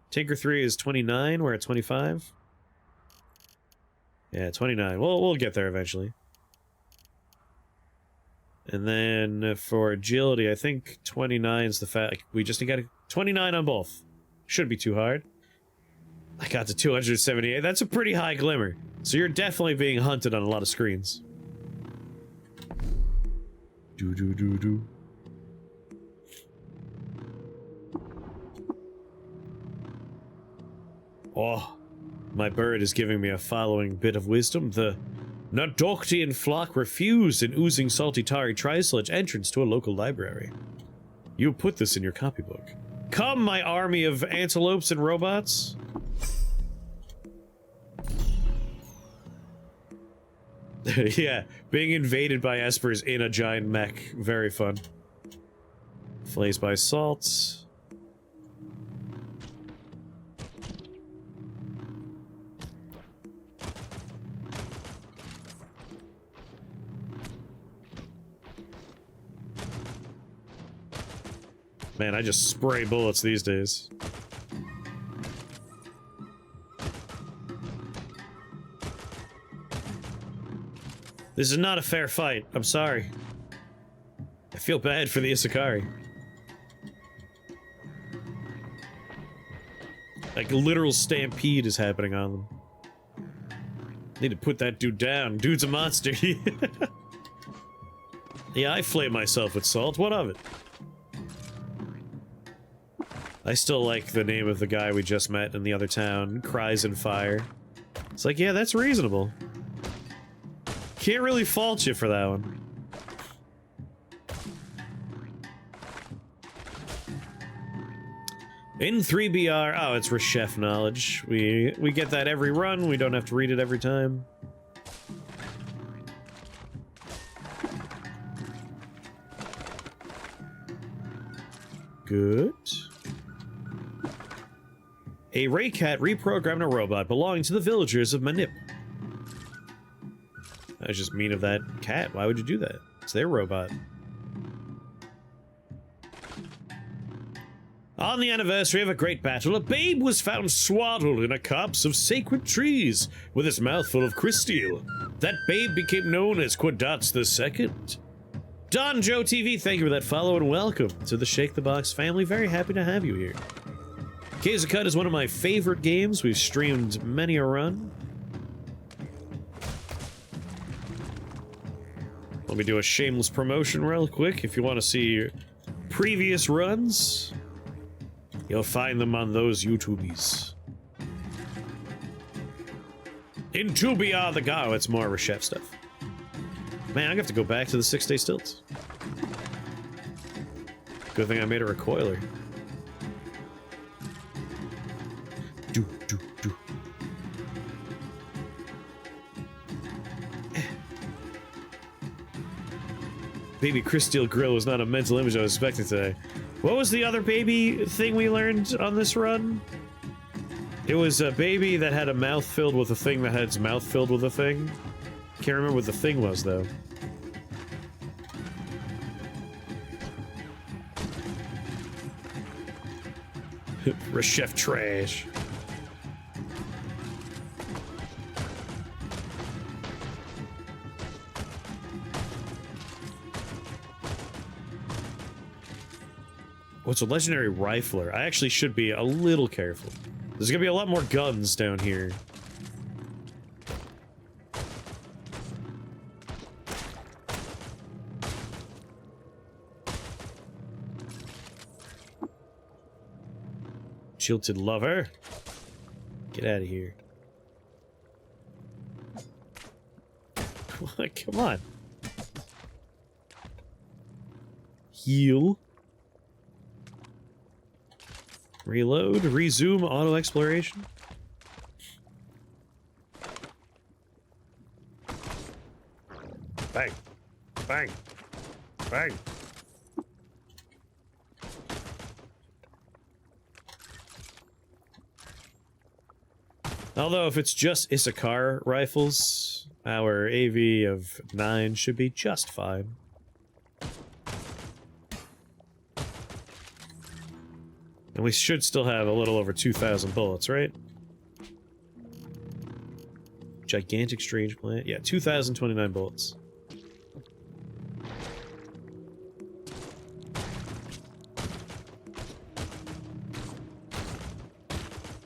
Tinker 3 is 29, we're at 25. Yeah, 29. We'll get there eventually. And then for agility, I think 29 is the fact. We just got 29 on both. Shouldn't be too hard. I got to 278. That's a pretty high glimmer. So you're definitely being hunted on a lot of screens. Do. Oh, my bird is giving me a following bit of wisdom. The Nodoctian flock refused an oozing salty tarry tri-sledge entrance to a local library. You put this in your copybook. Come, my army of antelopes and robots. Yeah, being invaded by espers in a giant mech. Very fun. Flays by salts. Man, I just spray bullets these days. This is not a fair fight. I'm sorry. I feel bad for the Isakari. Like, a literal stampede is happening on them. Need to put that dude down. Dude's a monster. Yeah, I flame myself with salt. What of it? I still like the name of the guy we just met in the other town, Cries and Fire. It's like, yeah, that's reasonable. Can't really fault you for that one. In 3BR, oh, it's Reshef knowledge. We get that every run, we don't have to read it every time. Good. A Raycat reprogrammed a robot belonging to the villagers of Manip. I was just mean of that cat. Why would you do that? It's their robot. On the anniversary of a great battle, a babe was found swaddled in a copse of sacred trees with its mouth full of crysteel. That babe became known as Quadots II. Don Joe TV, thank you for that follow and welcome to the Shake the Box family. Very happy to have you here. Kazacut is one of my favorite games. We've streamed many a run. Let me do a shameless promotion real quick. If you want to see previous runs, you'll find them on those YouTubies. In 2BR the Go, it's more Reshef stuff. Man, I'm gonna have to go back to the 6-day stilts. Good thing I made a recoiler. Do. Baby Crysteel Grill was not a mental image I was expecting today. What was the other baby thing we learned on this run? It was a baby that had a mouth filled with a thing that had its mouth filled with a thing. Can't remember what the thing was, though. Reshef trash. What's a legendary rifler? I actually should be a little careful. There's gonna be a lot more guns down here. Jilted lover. Get out of here. Come on. Heal. Reload. Resume auto exploration. Bang. Bang. Bang. Although, if it's just Issachar rifles, our AV of 9 should be just fine. And we should still have a little over 2,000 bullets, right? Gigantic strange plant. Yeah, 2,029 bullets.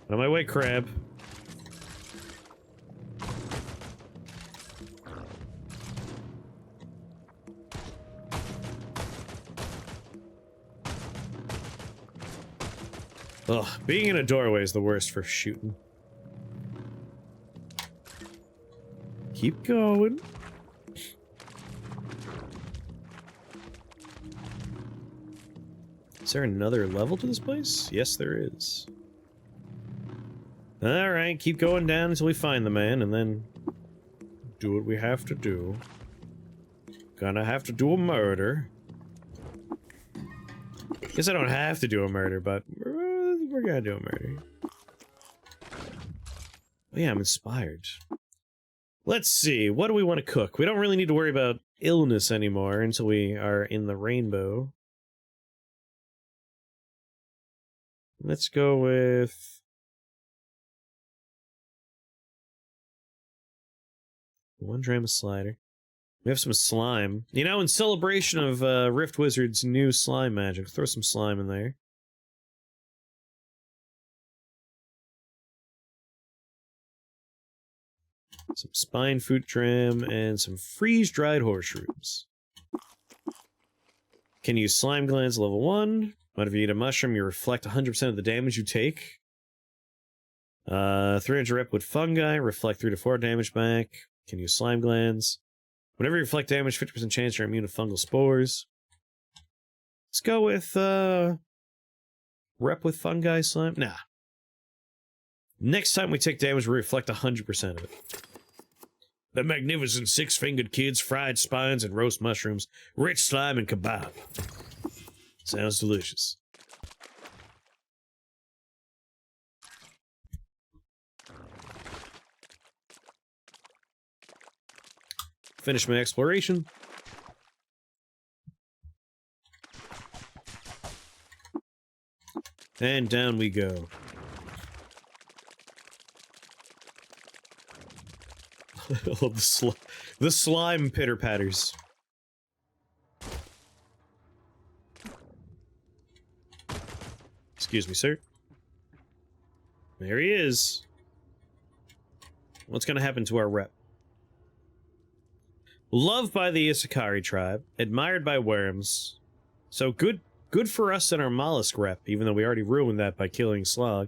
On my way, crab. Ugh, being in a doorway is the worst for shooting. Keep going. Is there another level to this place? Yes, there is. Alright, keep going down until we find the man, and then do what we have to do. Gonna have to do a murder. Guess I don't have to do a murder, but we're gonna do a murder. Oh yeah, I'm inspired. Let's see, what do we want to cook? We don't really need to worry about illness anymore until we are in the rainbow. Let's go with... 1 dram of slider. We have some slime. You know, in celebration of Rift Wizard's new slime magic, throw some slime in there. Some spine fruit dram and some freeze-dried horse-roots. Can use slime glands level 1. Whenever you eat a mushroom, you reflect 100% of the damage you take. 300 rep with fungi, reflect 3 to 4 damage back. Can use slime glands. Whenever you reflect damage, 50% chance you're immune to fungal spores. Let's go with, rep with fungi slime? Nah. Next time we take damage, we reflect 100% of it. The magnificent 6-fingered kids, fried spines and roast mushrooms, rich slime and kebab. Sounds delicious. Finish my exploration. And down we go. Oh, the slime pitter-patters. Excuse me, sir. There he is. What's gonna happen to our rep? Loved by the Issachari tribe, admired by worms. So good for us and our mollusk rep, even though we already ruined that by killing Slog.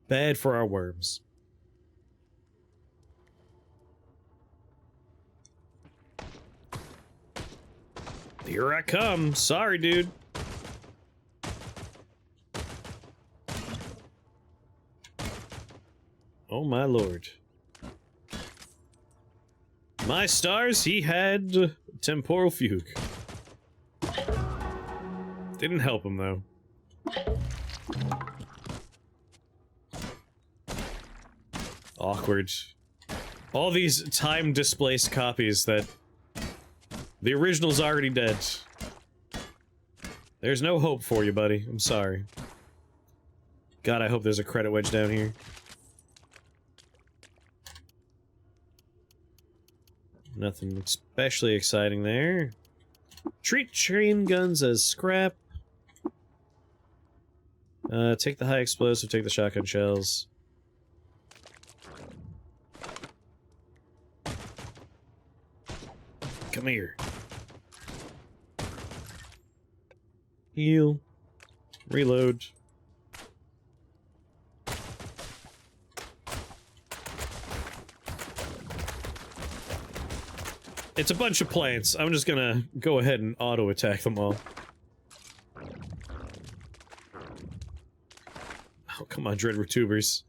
Bad for our worms. Here I come. Sorry, dude. Oh my lord. My stars, he had temporal fugue. Didn't help him, though. Awkward. All these time-displaced copies that... The original's already dead. There's no hope for you, buddy. I'm sorry. God, I hope there's a credit wedge down here. Nothing especially exciting there. Treat train guns as scrap. Take the high explosive, take the shotgun shells. Come here. Heal. Reload. It's a bunch of plants. I'm just gonna go ahead and auto-attack them all. Oh, come on, Dread Retubers.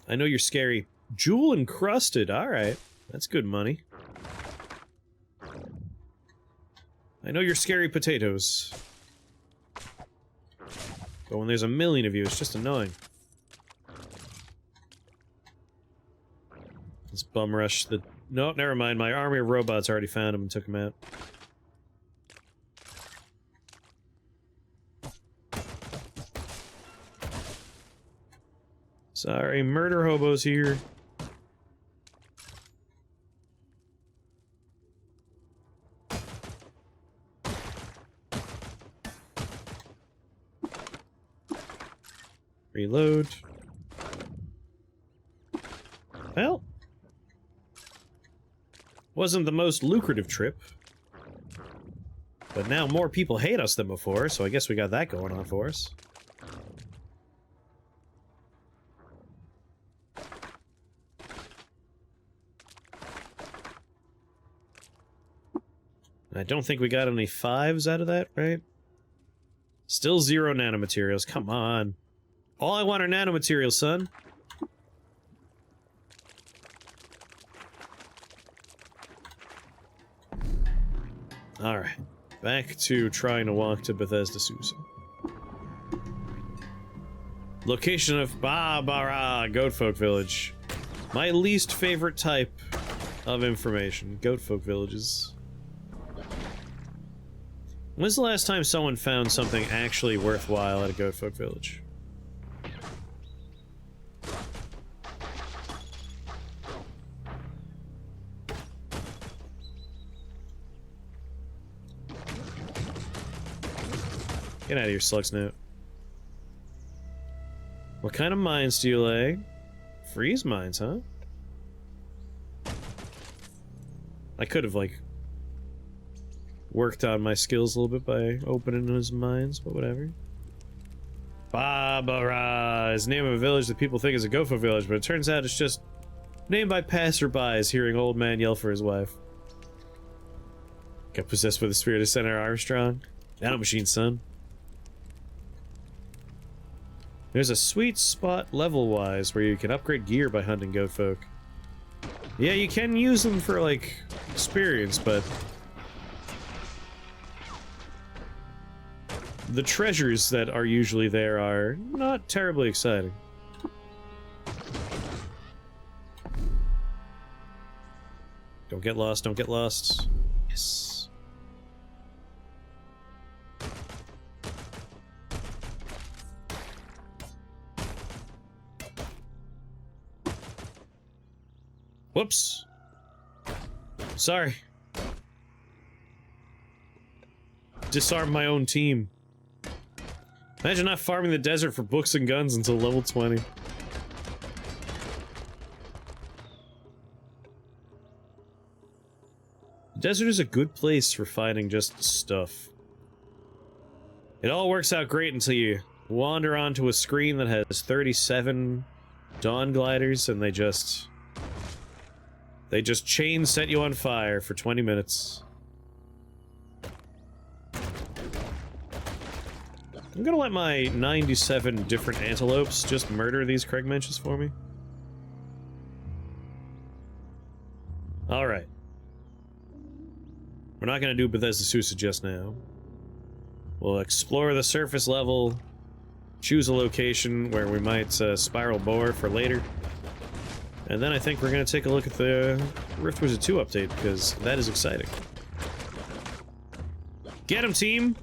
I know you're scary, Jewel encrusted, alright. That's good money. I know you're scary potatoes. But when there's a million of you, it's just annoying. Let's bum rush the... No, never mind. My army of robots already found him and took him out. Sorry, murder hobos here. Reload. Well, wasn't the most lucrative trip. But now more people hate us than before, so I guess we got that going on for us. I don't think we got any 5s out of that, right? Still 0 nanomaterials, come on. All I want are nanomaterials, son. Alright, back to trying to walk to Bethesda Susa. Location of Barbara, Goatfolk Village. My least favorite type of information, Goatfolk Villages. When's the last time someone found something actually worthwhile at a Goatfolk Village? Get out of here, Slugsnote. What kind of mines do you lay? Freeze mines, huh? I could have, like, worked on my skills a little bit by opening those mines, but whatever. Barbara is the name of a village that people think is a Gopher village, but it turns out it's just named by passerbys hearing old man yell for his wife. Got possessed with the spirit of Senator Armstrong. Nanomachine, son. There's a sweet spot level-wise where you can upgrade gear by hunting goat folk. Yeah, you can use them for, like, experience, but the treasures that are usually there are not terribly exciting. Don't get lost, don't get lost. Yes. Whoops. Sorry. Disarmed my own team. Imagine not farming the desert for books and guns until level 20. The desert is a good place for finding just stuff. It all works out great until you wander onto a screen that has 37 dawn gliders and they just chain set you on fire for 20 minutes. I'm gonna let my 97 different antelopes just murder these Kragmenches for me. Alright. We're not gonna do Bethesda Susa just now. We'll explore the surface level, choose a location where we might spiral bore for later. And then I think we're gonna take a look at the Rift Wizard 2 update, because that is exciting. Get him, team!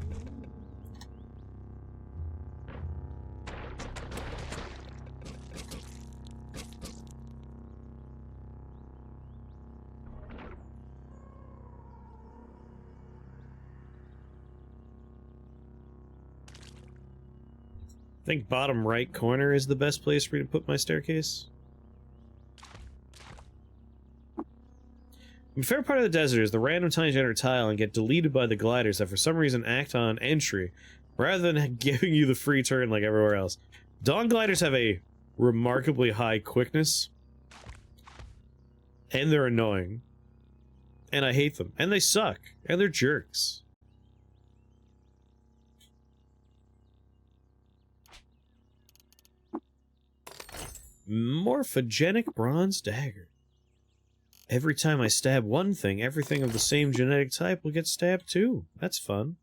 I think bottom right corner is the best place for me to put my staircase. My favorite part of the desert is the random times you enter a tile and get deleted by the gliders that for some reason act on entry, rather than giving you the free turn like everywhere else. Dawn gliders have a remarkably high quickness, and they're annoying. And I hate them. And they suck. And they're jerks. Morphogenic bronze dagger. Every time I stab one thing, everything of the same genetic type will get stabbed too. That's fun.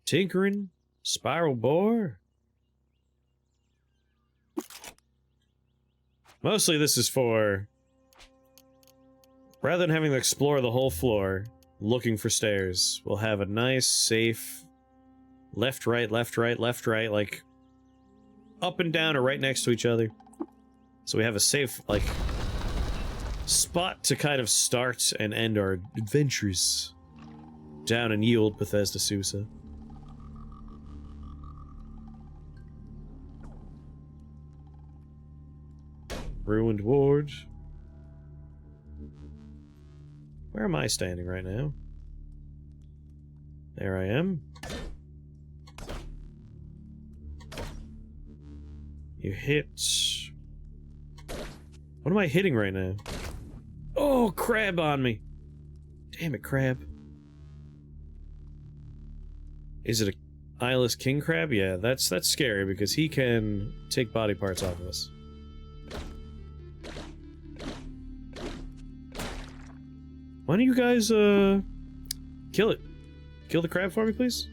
Tinkering, spiral bore. Mostly this is for, rather than having to explore the whole floor looking for stairs, we'll have a nice, safe left, right, left, right, left, right, like up and down or right next to each other. So we have a safe, like, spot to kind of start and end our adventures down in Yield, Bethesda Susa. Ruined ward. Where am I standing right now? There I am. You hit... What am I hitting right now? Oh, crab on me! Damn it, crab. Is it a eyeless king crab? Yeah, that's scary because he can take body parts off of us. Why don't you guys, kill it? Kill the crab for me, please?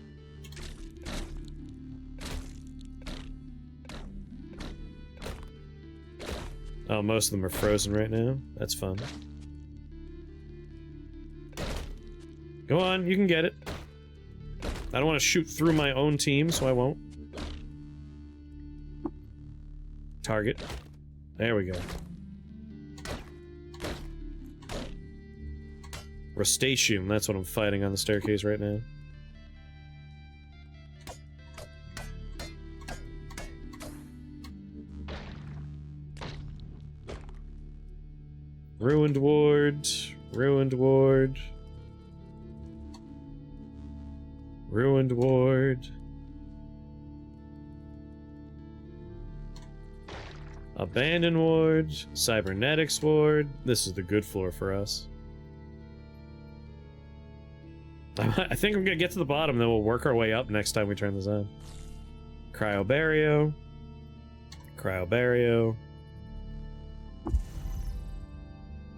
Oh, most of them are frozen right now. That's fun. Go on, you can get it. I don't want to shoot through my own team, so I won't. Target. There we go. Rustaceum, that's what I'm fighting on the staircase right now. Ruined ward, ruined ward, ruined ward. Abandoned ward, Cybernetics ward. This is the good floor for us. I think I'm gonna get to the bottom, then we'll work our way up next time we turn this on. Cryobario. Cryobario.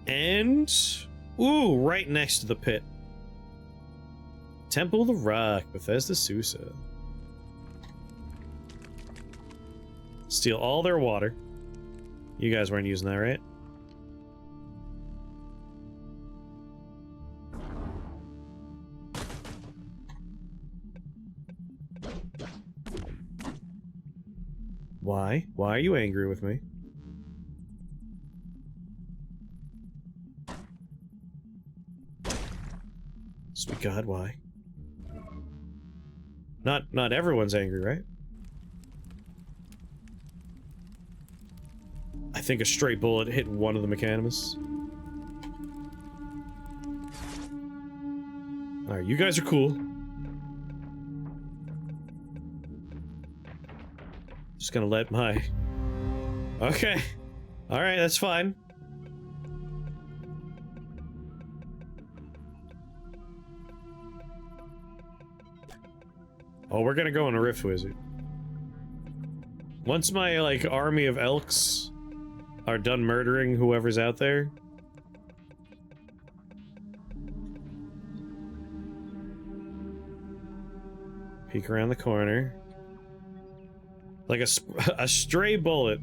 And... ooh, right next to the pit. Temple of the Rock, Bethesda Susa. Steal all their water. You guys weren't using that, right? Why? Why are you angry with me? Sweet God, why? Not everyone's angry, right? I think a straight bullet hit one of the mechanimists. Alright, you guys are cool. Just gonna let my... Okay. Alright, that's fine. Oh, we're gonna go on a Rift Wizard. Once my, like, army of elks are done murdering whoever's out there... Peek around the corner. Like a stray bullet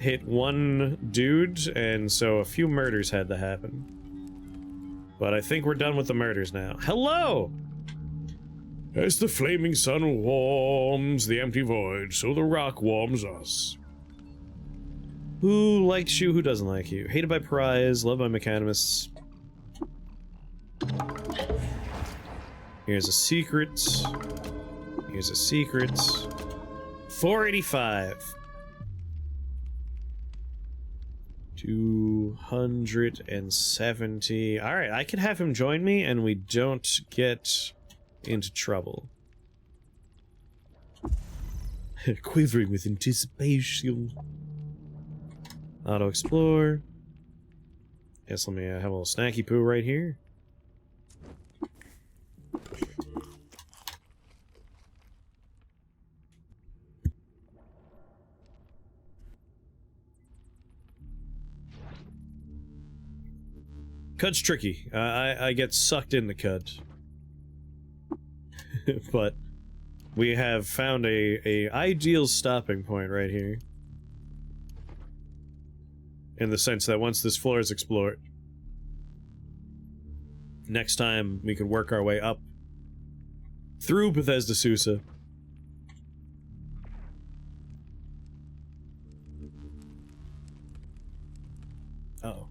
hit one dude, and so a few murders had to happen. But I think we're done with the murders now. Hello! As the flaming sun warms the empty void, so the rock warms us. Who likes you, who doesn't like you? Hated by pariahs, loved by mechanimists. Here's a secret. Here's a secret. 485. 270. Alright, I can have him join me and we don't get into trouble. Quivering with anticipation. Auto explore. Guess let me have a little snacky poo right here. Cud's tricky. I get sucked into Cud. But we have found a ideal stopping point right here. In the sense that once this floor is explored, next time we can work our way up through Bethesda Susa. Uh-oh.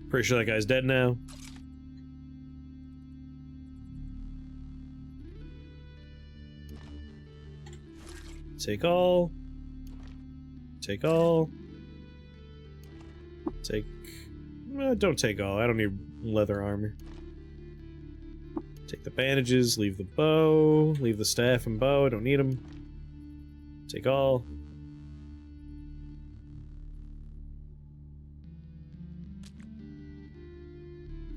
Pretty sure that guy's dead now. Take all. Take all. Take... don't take all. I don't need leather armor. Take the bandages, leave the bow, leave the staff and bow, I don't need them. Take all.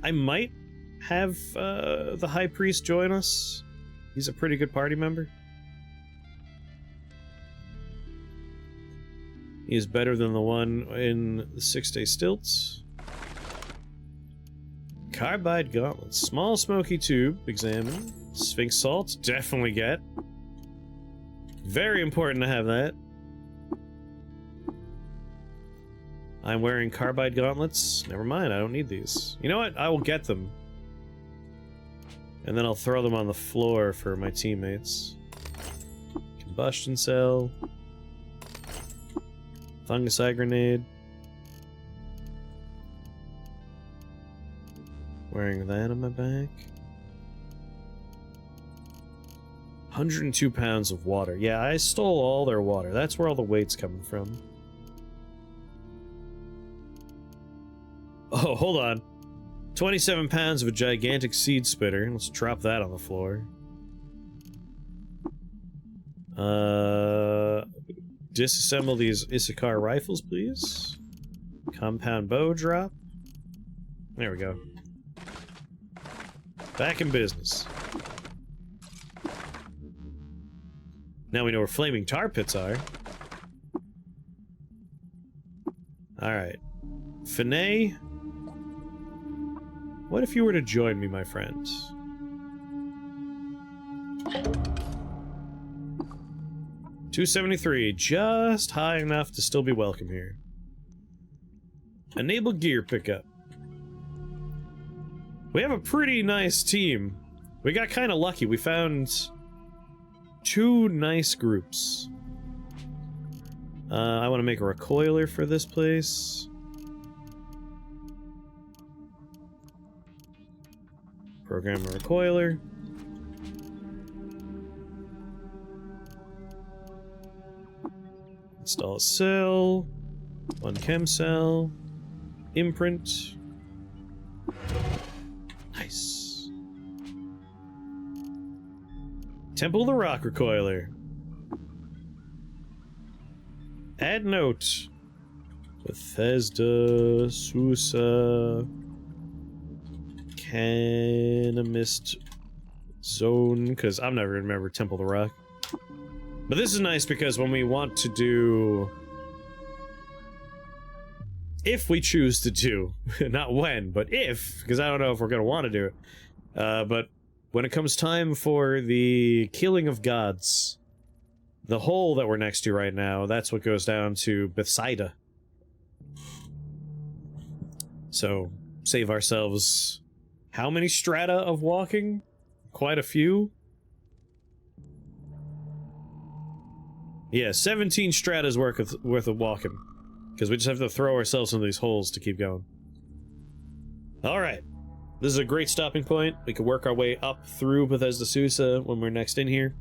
I might have the High Priest join us. He's a pretty good party member. He is better than the one in the 6-day stilts. Carbide gauntlets. Small smoky tube. Examine. Sphinx salt. Definitely get. Very important to have that. I'm wearing carbide gauntlets. Never mind, I don't need these. You know what? I will get them. And then I'll throw them on the floor for my teammates. Combustion cell. Fungicide grenade. Wearing that on my back. 102 pounds of water. Yeah, I stole all their water. That's where all the weight's coming from. Oh, hold on. 27 pounds of a gigantic seed spitter. Let's drop that on the floor. Disassemble these Issachar rifles, please. Compound bow drop. There we go. Back in business. Now we know where flaming tar pits are. Alright. Finet. What if you were to join me, my friend? $273, just high enough to still be welcome here. Enable gear pickup. We have a pretty nice team. We got kind of lucky. We found 2 nice groups. I want to make a recoiler for this place. Program a recoiler. Install a cell. 1 chem cell. Imprint. Nice. Temple of the Rock recoiler. Add note. Bethesda, Susa, Canamist Zone, because I'm never gonna remember Temple of the Rock. But this is nice because when we want to do... If we choose to do, not when, but if, because I don't know if we're gonna want to do it. But when it comes time for the killing of gods, the hole that we're next to right now, that's what goes down to Bethsaida. So, save ourselves how many strata of walking? Quite a few. Yeah, 17 stratas worth of walking. Because we just have to throw ourselves into these holes to keep going. Alright. This is a great stopping point. We can work our way up through Bethesda Susa when we're next in here.